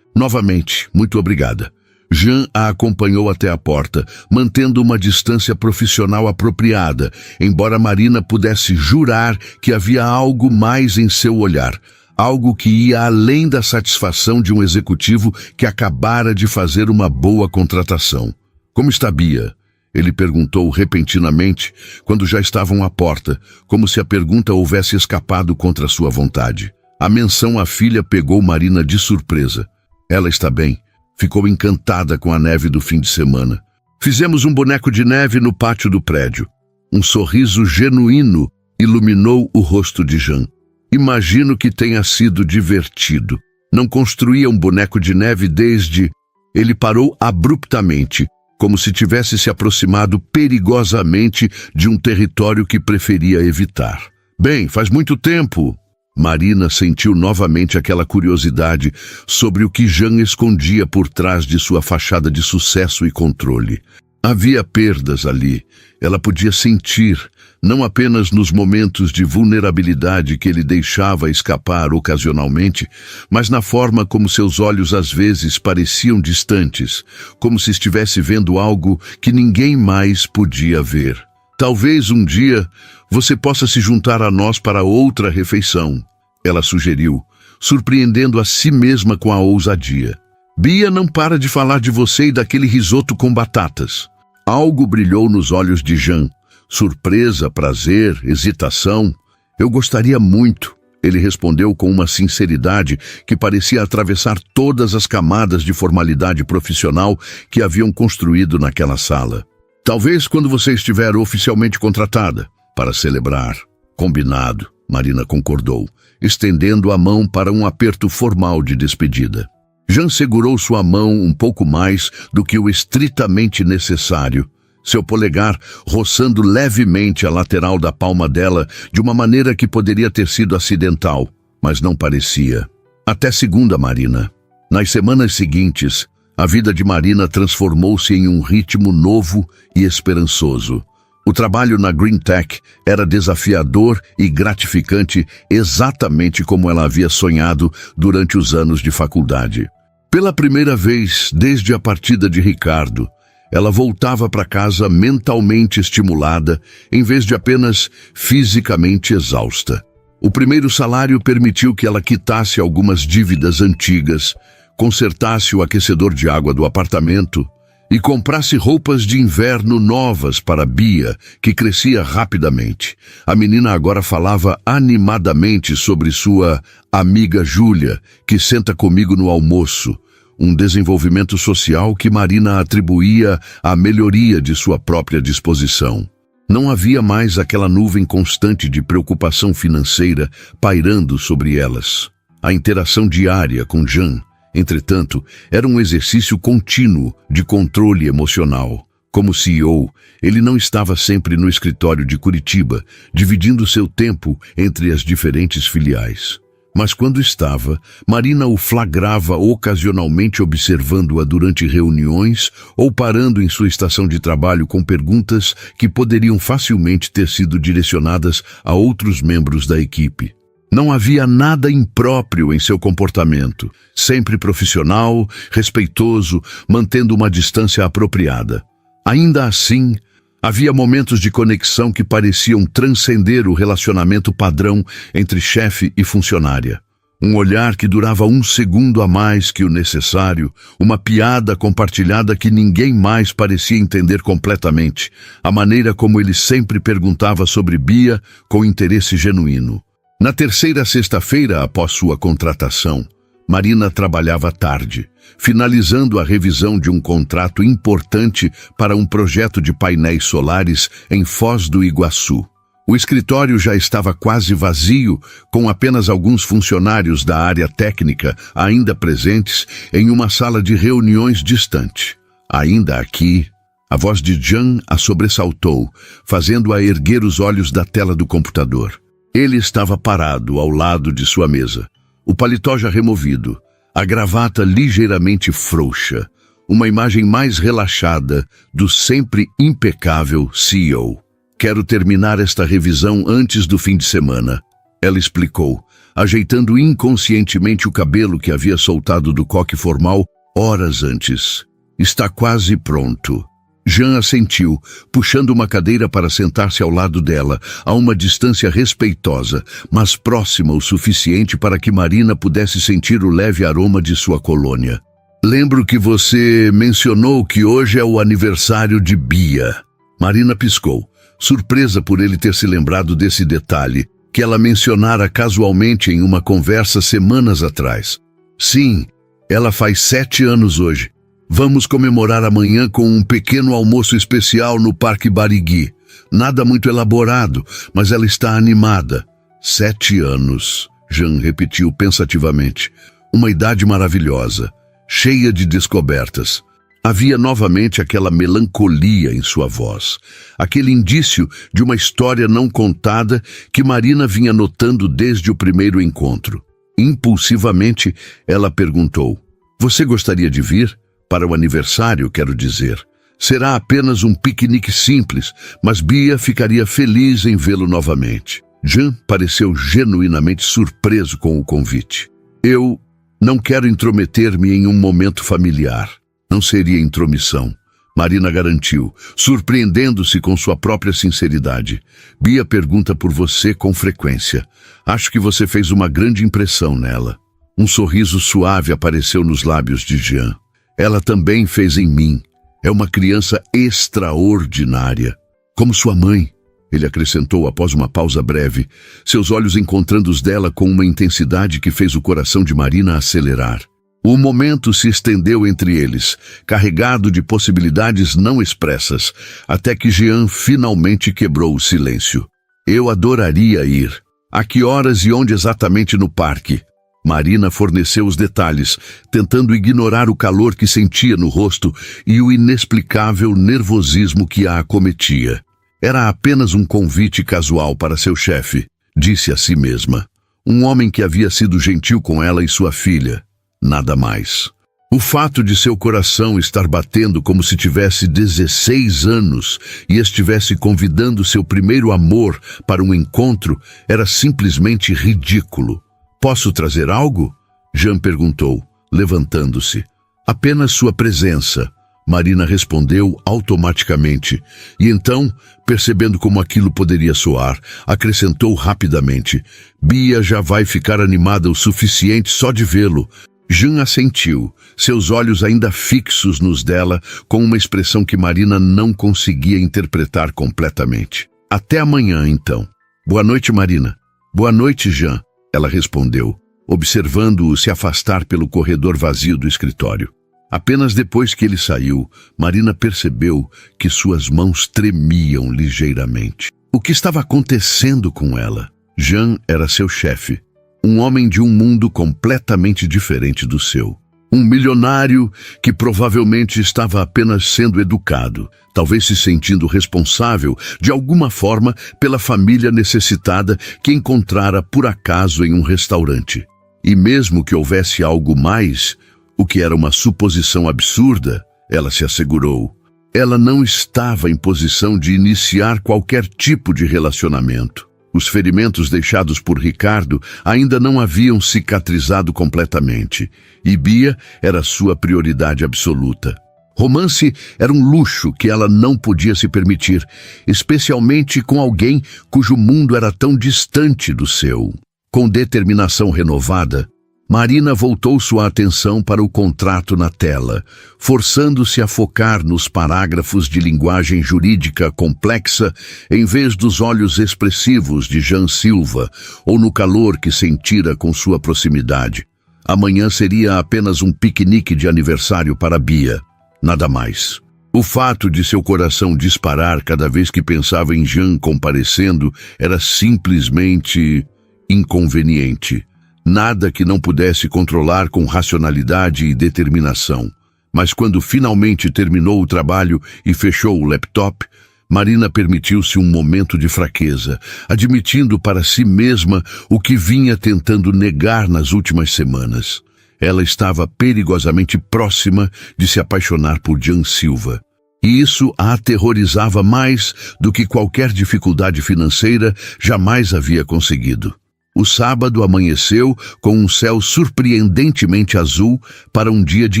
Novamente, muito obrigada. Jean a acompanhou até a porta, mantendo uma distância profissional apropriada, embora Marina pudesse jurar que havia algo mais em seu olhar. Algo que ia além da satisfação de um executivo que acabara de fazer uma boa contratação. Como está Bia? Ele perguntou repentinamente, quando já estavam à porta, como se a pergunta houvesse escapado contra sua vontade. A menção à filha pegou Marina de surpresa. Ela está bem. Ficou encantada com a neve do fim de semana. Fizemos um boneco de neve no pátio do prédio. Um sorriso genuíno iluminou o rosto de Jean. Imagino que tenha sido divertido. Não construía um boneco de neve desde... Ele parou abruptamente, como se tivesse se aproximado perigosamente de um território que preferia evitar. Bem, faz muito tempo. Marina sentiu novamente aquela curiosidade sobre o que Jean escondia por trás de sua fachada de sucesso e controle. Havia perdas ali. Ela podia sentir, não apenas nos momentos de vulnerabilidade que ele deixava escapar ocasionalmente, mas na forma como seus olhos às vezes pareciam distantes, como se estivesse vendo algo que ninguém mais podia ver. Talvez um dia você possa se juntar a nós para outra refeição, ela sugeriu, surpreendendo a si mesma com a ousadia. Bia não para de falar de você e daquele risoto com batatas. Algo brilhou nos olhos de Jean. Surpresa, prazer, hesitação. Eu gostaria muito, ele respondeu com uma sinceridade que parecia atravessar todas as camadas de formalidade profissional que haviam construído naquela sala. Talvez quando você estiver oficialmente contratada, para celebrar. Combinado, Marina concordou, estendendo a mão para um aperto formal de despedida. Jean segurou sua mão um pouco mais do que o estritamente necessário, seu polegar roçando levemente a lateral da palma dela de uma maneira que poderia ter sido acidental, mas não parecia. Até segunda, Marina. Nas semanas seguintes, A vida de Marina transformou-se em um ritmo novo e esperançoso. O trabalho na Green Tech era desafiador e gratificante, exatamente como ela havia sonhado durante os anos de faculdade. Pela primeira vez desde a partida de Ricardo, ela voltava para casa mentalmente estimulada, em vez de apenas fisicamente exausta. O primeiro salário permitiu que ela quitasse algumas dívidas antigas, consertasse o aquecedor de água do apartamento e comprasse roupas de inverno novas para Bia, que crescia rapidamente. A menina agora falava animadamente sobre sua amiga Júlia, que senta comigo no almoço, um desenvolvimento social que Marina atribuía à melhoria de sua própria disposição. Não havia mais aquela nuvem constante de preocupação financeira pairando sobre elas. A interação diária com Jean, entretanto, era um exercício contínuo de controle emocional. Como CEO, ele não estava sempre no escritório de Curitiba, dividindo seu tempo entre as diferentes filiais. Mas quando estava, Marina o flagrava ocasionalmente observando-a durante reuniões ou parando em sua estação de trabalho com perguntas que poderiam facilmente ter sido direcionadas a outros membros da equipe. Não havia nada impróprio em seu comportamento, sempre profissional, respeitoso, mantendo uma distância apropriada. Ainda assim, havia momentos de conexão que pareciam transcender o relacionamento padrão entre chefe e funcionária. Um olhar que durava 1 segundo a mais que o necessário, uma piada compartilhada que ninguém mais parecia entender completamente, a maneira como ele sempre perguntava sobre Bia com interesse genuíno. Na terceira sexta-feira após sua contratação, Marina trabalhava tarde, finalizando a revisão de um contrato importante para um projeto de painéis solares em Foz do Iguaçu. O escritório já estava quase vazio, com apenas alguns funcionários da área técnica ainda presentes em uma sala de reuniões distante. Ainda aqui, a voz de Jean a sobressaltou, fazendo-a erguer os olhos da tela do computador. Ele estava parado ao lado de sua mesa, o paletó já removido, a gravata ligeiramente frouxa, uma imagem mais relaxada do sempre impecável CEO. Quero terminar esta revisão antes do fim de semana, ela explicou, ajeitando inconscientemente o cabelo que havia soltado do coque formal horas antes. Está quase pronto. Jean assentiu, puxando uma cadeira para sentar-se ao lado dela, a uma distância respeitosa, mas próxima o suficiente para que Marina pudesse sentir o leve aroma de sua colônia. Lembro que você mencionou que hoje é o aniversário de Bia. Marina piscou, surpresa por ele ter se lembrado desse detalhe, que ela mencionara casualmente em uma conversa semanas atrás. Sim, ela faz 7 anos hoje. Vamos comemorar amanhã com um pequeno almoço especial no Parque Barigui. Nada muito elaborado, mas ela está animada. 7 anos, Jean repetiu pensativamente. Uma idade maravilhosa, cheia de descobertas. Havia novamente aquela melancolia em sua voz, aquele indício de uma história não contada que Marina vinha notando desde o primeiro encontro. Impulsivamente, ela perguntou, "Você gostaria de vir? Para o aniversário, quero dizer. Será apenas um piquenique simples, mas Bia ficaria feliz em vê-lo novamente." Jean pareceu genuinamente surpreso com o convite. "Eu não quero intrometer-me em um momento familiar." Não seria intromissão, Marina garantiu, surpreendendo-se com sua própria sinceridade. "Bia pergunta por você com frequência. Acho que você fez uma grande impressão nela." Um sorriso suave apareceu nos lábios de Jean. "Ela também fez em mim. É uma criança extraordinária. Como sua mãe," ele acrescentou após uma pausa breve, seus olhos encontrando os dela com uma intensidade que fez o coração de Marina acelerar. O momento se estendeu entre eles, carregado de possibilidades não expressas, até que Jean finalmente quebrou o silêncio. "Eu adoraria ir. A que horas e onde exatamente no parque?" Marina forneceu os detalhes, tentando ignorar o calor que sentia no rosto e o inexplicável nervosismo que a acometia. Era apenas um convite casual para seu chefe, disse a si mesma. Um homem que havia sido gentil com ela e sua filha. Nada mais. O fato de seu coração estar batendo como se tivesse 16 anos e estivesse convidando seu primeiro amor para um encontro era simplesmente ridículo. Posso trazer algo? Jean perguntou, levantando-se. Apenas sua presença, Marina respondeu automaticamente, e então, percebendo como aquilo poderia soar, acrescentou rapidamente, Bia já vai ficar animada o suficiente só de vê-lo. Jean assentiu, seus olhos ainda fixos nos dela, com uma expressão que Marina não conseguia interpretar completamente. Até amanhã, então. Boa noite, Marina. Boa noite, Jean, ela respondeu, observando-o se afastar pelo corredor vazio do escritório. Apenas depois que ele saiu, Marina percebeu que suas mãos tremiam ligeiramente. O que estava acontecendo com ela? Jean era seu chefe, um homem de um mundo completamente diferente do seu. Um milionário que provavelmente estava apenas sendo educado, talvez se sentindo responsável, de alguma forma, pela família necessitada que encontrara por acaso em um restaurante. E mesmo que houvesse algo mais, o que era uma suposição absurda, ela se assegurou. Ela não estava em posição de iniciar qualquer tipo de relacionamento. Os ferimentos deixados por Ricardo ainda não haviam cicatrizado completamente, e Bia era sua prioridade absoluta. Romance era um luxo que ela não podia se permitir, especialmente com alguém cujo mundo era tão distante do seu. Com determinação renovada, Marina voltou sua atenção para o contrato na tela, forçando-se a focar nos parágrafos de linguagem jurídica complexa em vez dos olhos expressivos de Jean Silva ou no calor que sentira com sua proximidade. Amanhã seria apenas um piquenique de aniversário para Bia, nada mais. O fato de seu coração disparar cada vez que pensava em Jean comparecendo era simplesmente inconveniente. Nada que não pudesse controlar com racionalidade e determinação. Mas quando finalmente terminou o trabalho e fechou o laptop, Marina permitiu-se um momento de fraqueza, admitindo para si mesma o que vinha tentando negar nas últimas semanas. Ela estava perigosamente próxima de se apaixonar por Jean Silva. E isso a aterrorizava mais do que qualquer dificuldade financeira jamais havia conseguido. O sábado amanheceu com um céu surpreendentemente azul para um dia de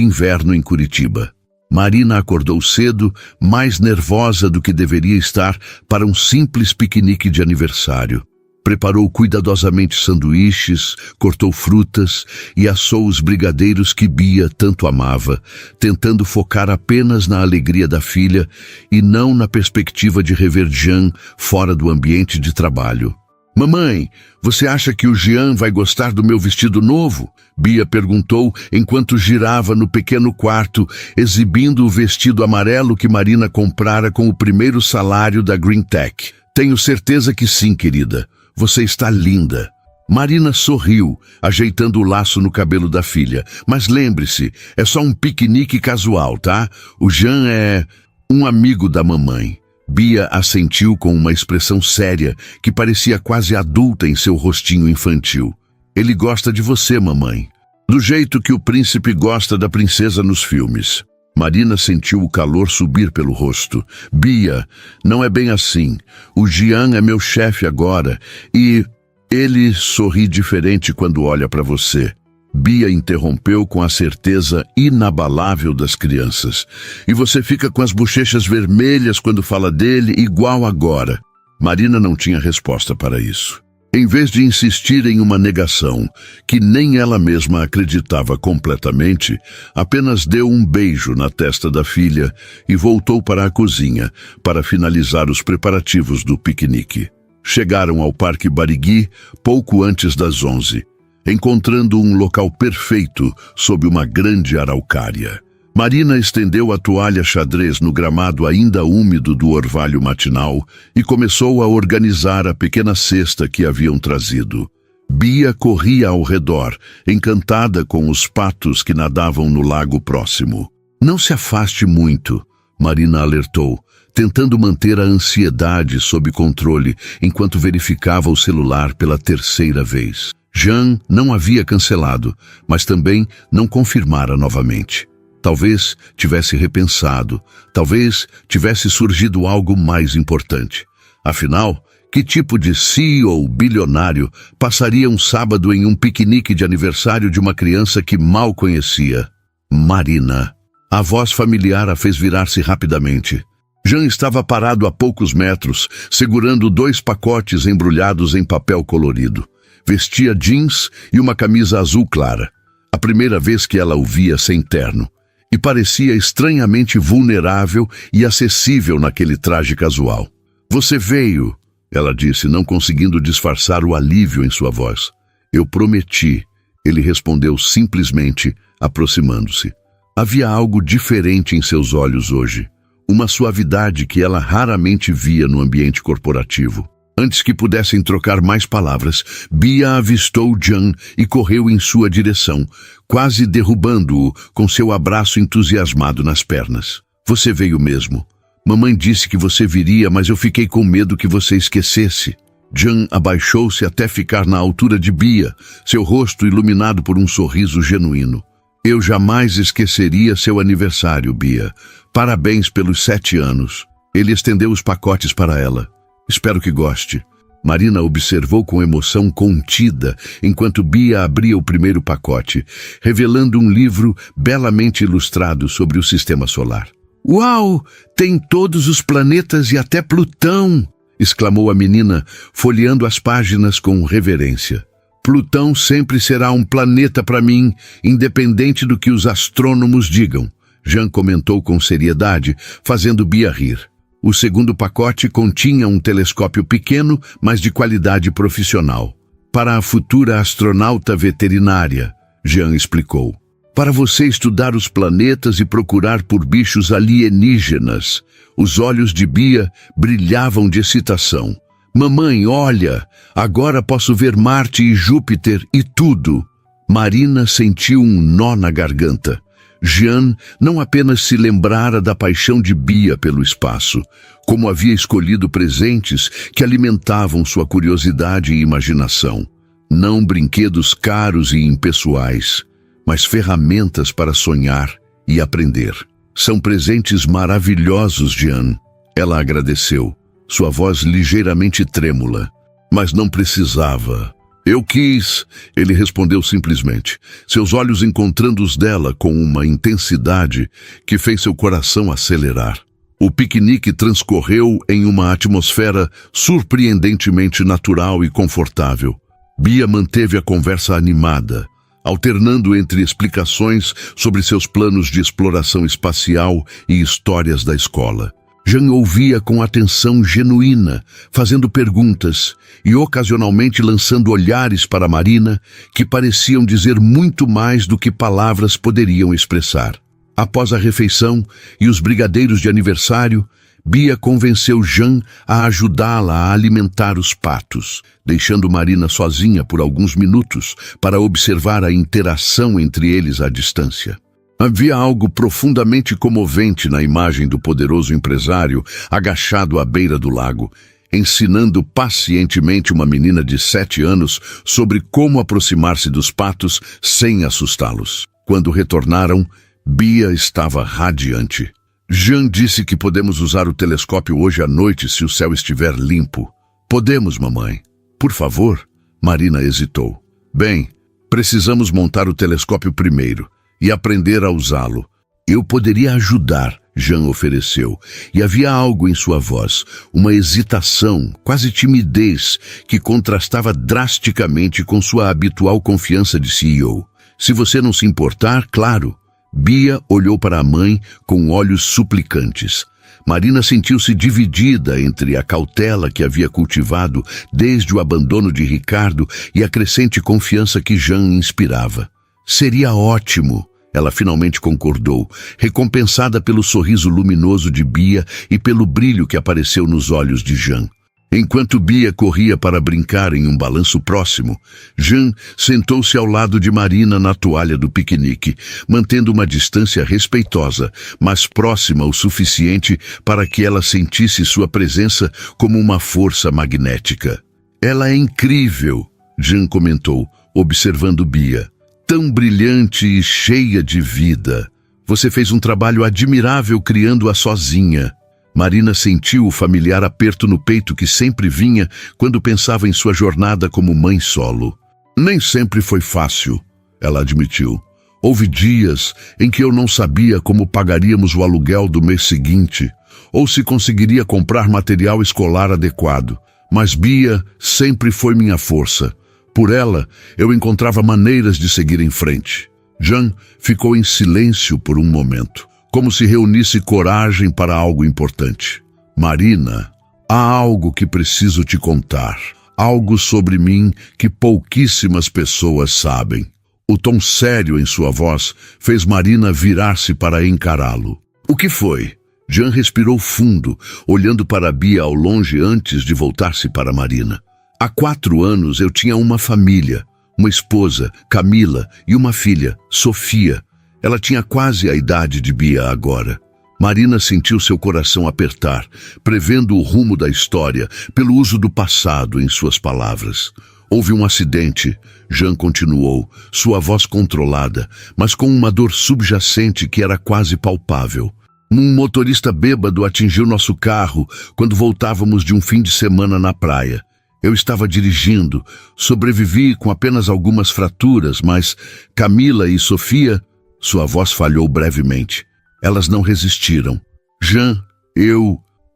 inverno em Curitiba. Marina acordou cedo, mais nervosa do que deveria estar para um simples piquenique de aniversário. Preparou cuidadosamente sanduíches, cortou frutas e assou os brigadeiros que Bia tanto amava, tentando focar apenas na alegria da filha e não na perspectiva de rever Jean fora do ambiente de trabalho. Mamãe, você acha que o Jean vai gostar do meu vestido novo? Bia perguntou enquanto girava no pequeno quarto, exibindo o vestido amarelo que Marina comprara com o primeiro salário da Green Tech. Tenho certeza que sim, querida. Você está linda. Marina sorriu, ajeitando o laço no cabelo da filha. Mas lembre-se, é só um piquenique casual, tá? O Jean é um amigo da mamãe. Bia assentiu com uma expressão séria que parecia quase adulta em seu rostinho infantil. Ele gosta de você, mamãe. Do jeito que o príncipe gosta da princesa nos filmes. Marina sentiu o calor subir pelo rosto. Bia, não é bem assim. O Jean é meu chefe agora e ele sorri diferente quando olha para você. Bia interrompeu com a certeza inabalável das crianças. E você fica com as bochechas vermelhas quando fala dele, igual agora. Marina não tinha resposta para isso. Em vez de insistir em uma negação, que nem ela mesma acreditava completamente, apenas deu um beijo na testa da filha e voltou para a cozinha para finalizar os preparativos do piquenique. Chegaram ao Parque Barigui pouco antes das 11. Encontrando um local perfeito sob uma grande araucária. Marina estendeu a toalha xadrez no gramado ainda úmido do orvalho matinal e começou a organizar a pequena cesta que haviam trazido. Bia corria ao redor, encantada com os patos que nadavam no lago próximo. Não se afaste muito, Marina alertou, tentando manter a ansiedade sob controle enquanto verificava o celular pela terceira vez. Jean não havia cancelado, mas também não confirmara novamente. Talvez tivesse repensado, talvez tivesse surgido algo mais importante. Afinal, que tipo de CEO bilionário passaria um sábado em um piquenique de aniversário de uma criança que mal conhecia? Marina. A voz familiar a fez virar-se rapidamente. Jean estava parado a poucos metros, segurando 2 pacotes embrulhados em papel colorido. Vestia jeans e uma camisa azul clara. A primeira vez que ela o via sem terno. E parecia estranhamente vulnerável e acessível naquele traje casual. "Você veio", ela disse, não conseguindo disfarçar o alívio em sua voz. "Eu prometi", ele respondeu simplesmente, aproximando-se. Havia algo diferente em seus olhos hoje. Uma suavidade que ela raramente via no ambiente corporativo. Antes que pudessem trocar mais palavras, Bia avistou Jean e correu em sua direção, quase derrubando-o com seu abraço entusiasmado nas pernas. "Você veio mesmo. Mamãe disse que você viria, mas eu fiquei com medo que você esquecesse." Jean abaixou-se até ficar na altura de Bia, seu rosto iluminado por um sorriso genuíno. "Eu jamais esqueceria seu aniversário, Bia. Parabéns pelos 7 anos." Ele estendeu os pacotes para ela. "Espero que goste." Marina observou com emoção contida enquanto Bia abria o primeiro pacote, revelando um livro belamente ilustrado sobre o sistema solar. "Uau! Tem todos os planetas e até Plutão!" exclamou a menina, folheando as páginas com reverência. "Plutão sempre será um planeta para mim, independente do que os astrônomos digam", Jean comentou com seriedade, fazendo Bia rir. O segundo pacote continha um telescópio pequeno, mas de qualidade profissional. "Para a futura astronauta veterinária", Jean explicou. "Para você estudar os planetas e procurar por bichos alienígenas." Os olhos de Bia brilhavam de excitação. "Mamãe, olha! Agora posso ver Marte e Júpiter e tudo." Marina sentiu um nó na garganta. Jean não apenas se lembrara da paixão de Bia pelo espaço, como havia escolhido presentes que alimentavam sua curiosidade e imaginação. Não brinquedos caros e impessoais, mas ferramentas para sonhar e aprender. "São presentes maravilhosos, Jean." Ela agradeceu, sua voz ligeiramente trêmula. "Mas não precisava." "Eu quis", ele respondeu simplesmente, seus olhos encontrando os dela com uma intensidade que fez seu coração acelerar. O piquenique transcorreu em uma atmosfera surpreendentemente natural e confortável. Bia manteve a conversa animada, alternando entre explicações sobre seus planos de exploração espacial e histórias da escola. Jean ouvia com atenção genuína, fazendo perguntas e ocasionalmente lançando olhares para Marina que pareciam dizer muito mais do que palavras poderiam expressar. Após a refeição e os brigadeiros de aniversário, Bia convenceu Jean a ajudá-la a alimentar os patos, deixando Marina sozinha por alguns minutos para observar a interação entre eles à distância. Havia algo profundamente comovente na imagem do poderoso empresário agachado à beira do lago, ensinando pacientemente uma menina de 7 anos sobre como aproximar-se dos patos sem assustá-los. Quando retornaram, Bia estava radiante. "Jean disse que podemos usar o telescópio hoje à noite se o céu estiver limpo." "Podemos, mamãe." "Por favor?" Marina hesitou. "Bem, precisamos montar o telescópio primeiro e aprender a usá-lo." "Eu poderia ajudar", Jean ofereceu, e havia algo em sua voz, uma hesitação, quase timidez, que contrastava drasticamente com sua habitual confiança de CEO. "Se você não se importar, claro." Bia olhou para a mãe com olhos suplicantes. Marina sentiu-se dividida entre a cautela que havia cultivado desde o abandono de Ricardo e a crescente confiança que Jean inspirava. "Seria ótimo", ela finalmente concordou, recompensada pelo sorriso luminoso de Bia e pelo brilho que apareceu nos olhos de Jean. Enquanto Bia corria para brincar em um balanço próximo, Jean sentou-se ao lado de Marina na toalha do piquenique, mantendo uma distância respeitosa, mas próxima o suficiente para que ela sentisse sua presença como uma força magnética. "Ela é incrível", Jean comentou, observando Bia. Tão brilhante e cheia de vida. Você fez um trabalho admirável criando-a sozinha. Marina sentiu o familiar aperto no peito que sempre vinha quando pensava em sua jornada como mãe solo. Nem sempre foi fácil, ela admitiu. Houve dias em que eu não sabia como pagaríamos o aluguel do mês seguinte, ou se conseguiria comprar material escolar adequado. Mas Bia sempre foi minha força. Por ela, eu encontrava maneiras de seguir em frente. Jean ficou em silêncio por um momento, como se reunisse coragem para algo importante. Marina, há algo que preciso te contar. Algo sobre mim que pouquíssimas pessoas sabem. O tom sério em sua voz fez Marina virar-se para encará-lo. O que foi? Jean respirou fundo, olhando para Bia ao longe antes de voltar-se para Marina. Há 4 anos eu tinha uma família, uma esposa, Camila, e uma filha, Sofia. Ela tinha quase a idade de Bia agora. Marina sentiu seu coração apertar, prevendo o rumo da história, pelo uso do passado em suas palavras. Houve um acidente, Jean continuou, sua voz controlada, mas com uma dor subjacente que era quase palpável. Um motorista bêbado atingiu nosso carro quando voltávamos de um fim de semana na praia. Eu estava dirigindo, sobrevivi com apenas algumas fraturas, mas Camila e Sofia... Sua voz falhou brevemente. Elas não resistiram. Jean,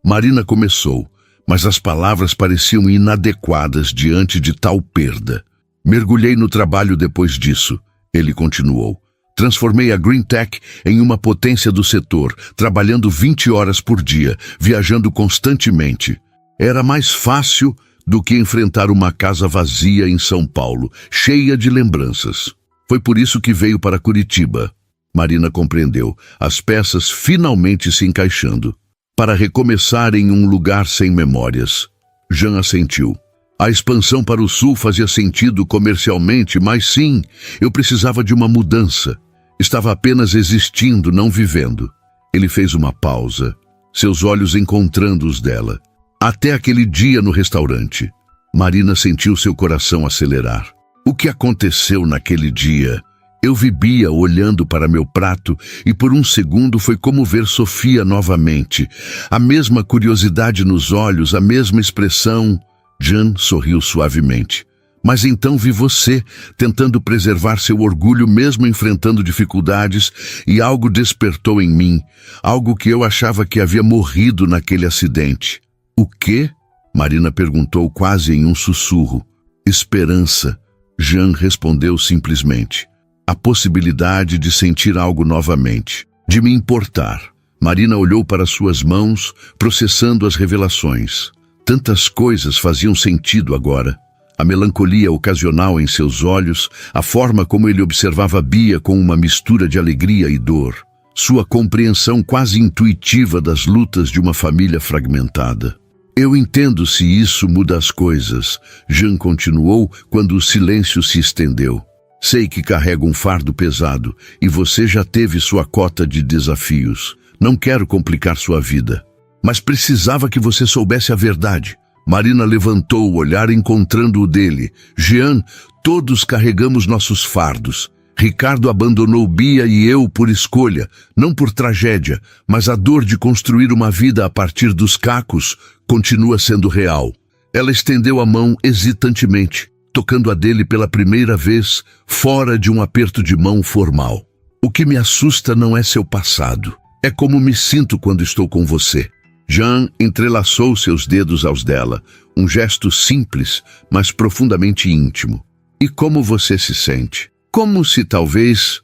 Marina começou, mas as palavras pareciam inadequadas diante de tal perda. Mergulhei no trabalho depois disso, ele continuou. Transformei a Green Tech em uma potência do setor, trabalhando 20 horas por dia, viajando constantemente. Era mais fácil do que enfrentar uma casa vazia em São Paulo, cheia de lembranças. Foi por isso que veio para Curitiba. Marina compreendeu, as peças finalmente se encaixando. Para recomeçar em um lugar sem memórias. Jean assentiu. A expansão para o sul fazia sentido comercialmente, mas sim, eu precisava de uma mudança. Estava apenas existindo, não vivendo. Ele fez uma pausa, seus olhos encontrando os dela. Até aquele dia no restaurante. Marina sentiu seu coração acelerar. O que aconteceu naquele dia? Eu vi Bia olhando para meu prato e por um segundo foi como ver Sofia novamente. A mesma curiosidade nos olhos, a mesma expressão. Jean sorriu suavemente. Mas então vi você, tentando preservar seu orgulho mesmo enfrentando dificuldades, e algo despertou em mim, algo que eu achava que havia morrido naquele acidente. O quê? Marina perguntou quase em um sussurro. Esperança. Jean respondeu simplesmente. A possibilidade de sentir algo novamente, de me importar. Marina olhou para suas mãos, processando as revelações. Tantas coisas faziam sentido agora. A melancolia ocasional em seus olhos, a forma como ele observava Bia com uma mistura de alegria e dor. Sua compreensão quase intuitiva das lutas de uma família fragmentada. Eu entendo se isso muda as coisas, Jean continuou quando o silêncio se estendeu. Sei que carrega um fardo pesado e você já teve sua cota de desafios. Não quero complicar sua vida. Mas precisava que você soubesse a verdade. Marina levantou o olhar encontrando o dele. Jean, todos carregamos nossos fardos. Ricardo abandonou Bia e eu por escolha, não por tragédia, mas a dor de construir uma vida a partir dos cacos continua sendo real. Ela estendeu a mão hesitantemente, tocando a dele pela primeira vez, fora de um aperto de mão formal. O que me assusta não é seu passado. É como me sinto quando estou com você. Jean entrelaçou seus dedos aos dela, um gesto simples, mas profundamente íntimo. E como você se sente? Como se talvez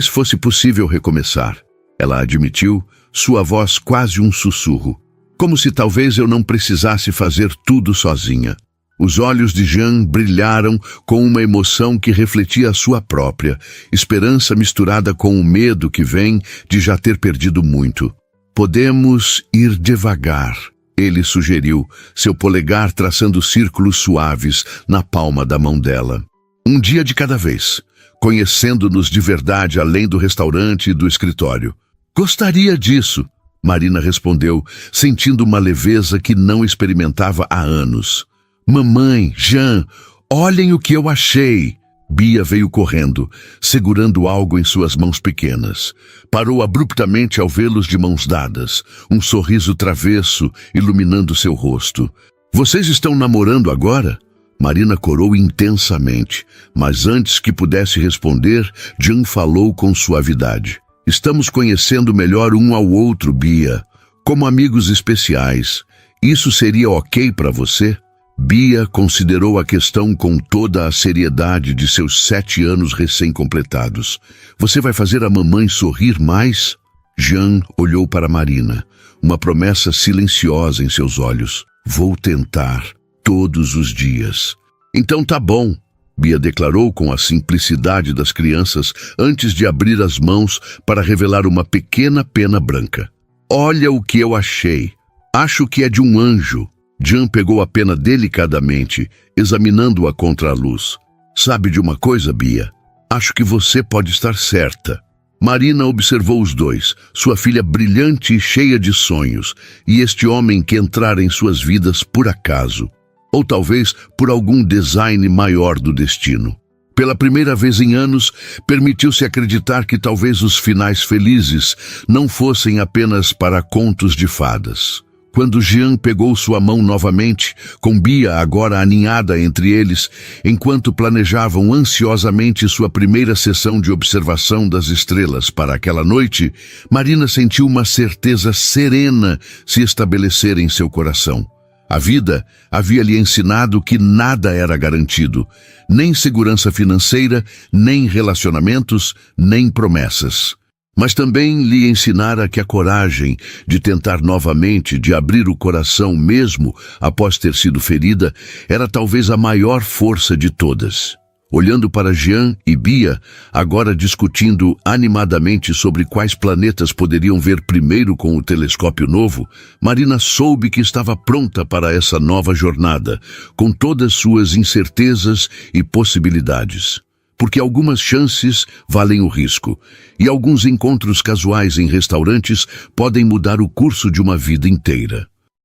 fosse possível recomeçar. Ela admitiu, sua voz quase um sussurro. Como se talvez eu não precisasse fazer tudo sozinha. Os olhos de Jean brilharam com uma emoção que refletia a sua própria, esperança misturada com o medo que vem de já ter perdido muito. Podemos ir devagar, ele sugeriu, seu polegar traçando círculos suaves na palma da mão dela. Um dia de cada vez, conhecendo-nos de verdade além do restaurante e do escritório. Gostaria disso, Marina respondeu, sentindo uma leveza que não experimentava há anos. Mamãe, Jean, olhem o que eu achei. Bia veio correndo, segurando algo em suas mãos pequenas. Parou abruptamente ao vê-los de mãos dadas, um sorriso travesso iluminando seu rosto. Vocês estão namorando agora? Marina corou intensamente, mas antes que pudesse responder, Jean falou com suavidade. Estamos conhecendo melhor um ao outro, Bia, como amigos especiais. Isso seria ok para você? Bia considerou a questão com toda a seriedade de seus 7 anos recém-completados. Você vai fazer a mamãe sorrir mais? Jean olhou para Marina, uma promessa silenciosa em seus olhos. Vou tentar, todos os dias. Então tá bom, Bia declarou com a simplicidade das crianças antes de abrir as mãos para revelar uma pequena pena branca. Olha o que eu achei. Acho que é de um anjo. Jean pegou a pena delicadamente, examinando-a contra a luz. Sabe de uma coisa, Bia? Acho que você pode estar certa. Marina observou os dois, sua filha brilhante e cheia de sonhos, e este homem que entrara em suas vidas por acaso, ou talvez por algum design maior do destino. Pela primeira vez em anos, permitiu-se acreditar que talvez os finais felizes não fossem apenas para contos de fadas. Quando Jean pegou sua mão novamente, com Bia agora aninhada entre eles, enquanto planejavam ansiosamente sua primeira sessão de observação das estrelas para aquela noite, Marina sentiu uma certeza serena se estabelecer em seu coração. A vida havia lhe ensinado que nada era garantido, nem segurança financeira, nem relacionamentos, nem promessas. Mas também lhe ensinara que a coragem de tentar novamente, de abrir o coração mesmo após ter sido ferida, era talvez a maior força de todas. Olhando para Jean e Bia, agora discutindo animadamente sobre quais planetas poderiam ver primeiro com o telescópio novo, Marina soube que estava pronta para essa nova jornada, com todas suas incertezas e possibilidades. Porque algumas chances valem o risco, e alguns encontros casuais em restaurantes podem mudar o curso de uma vida inteira.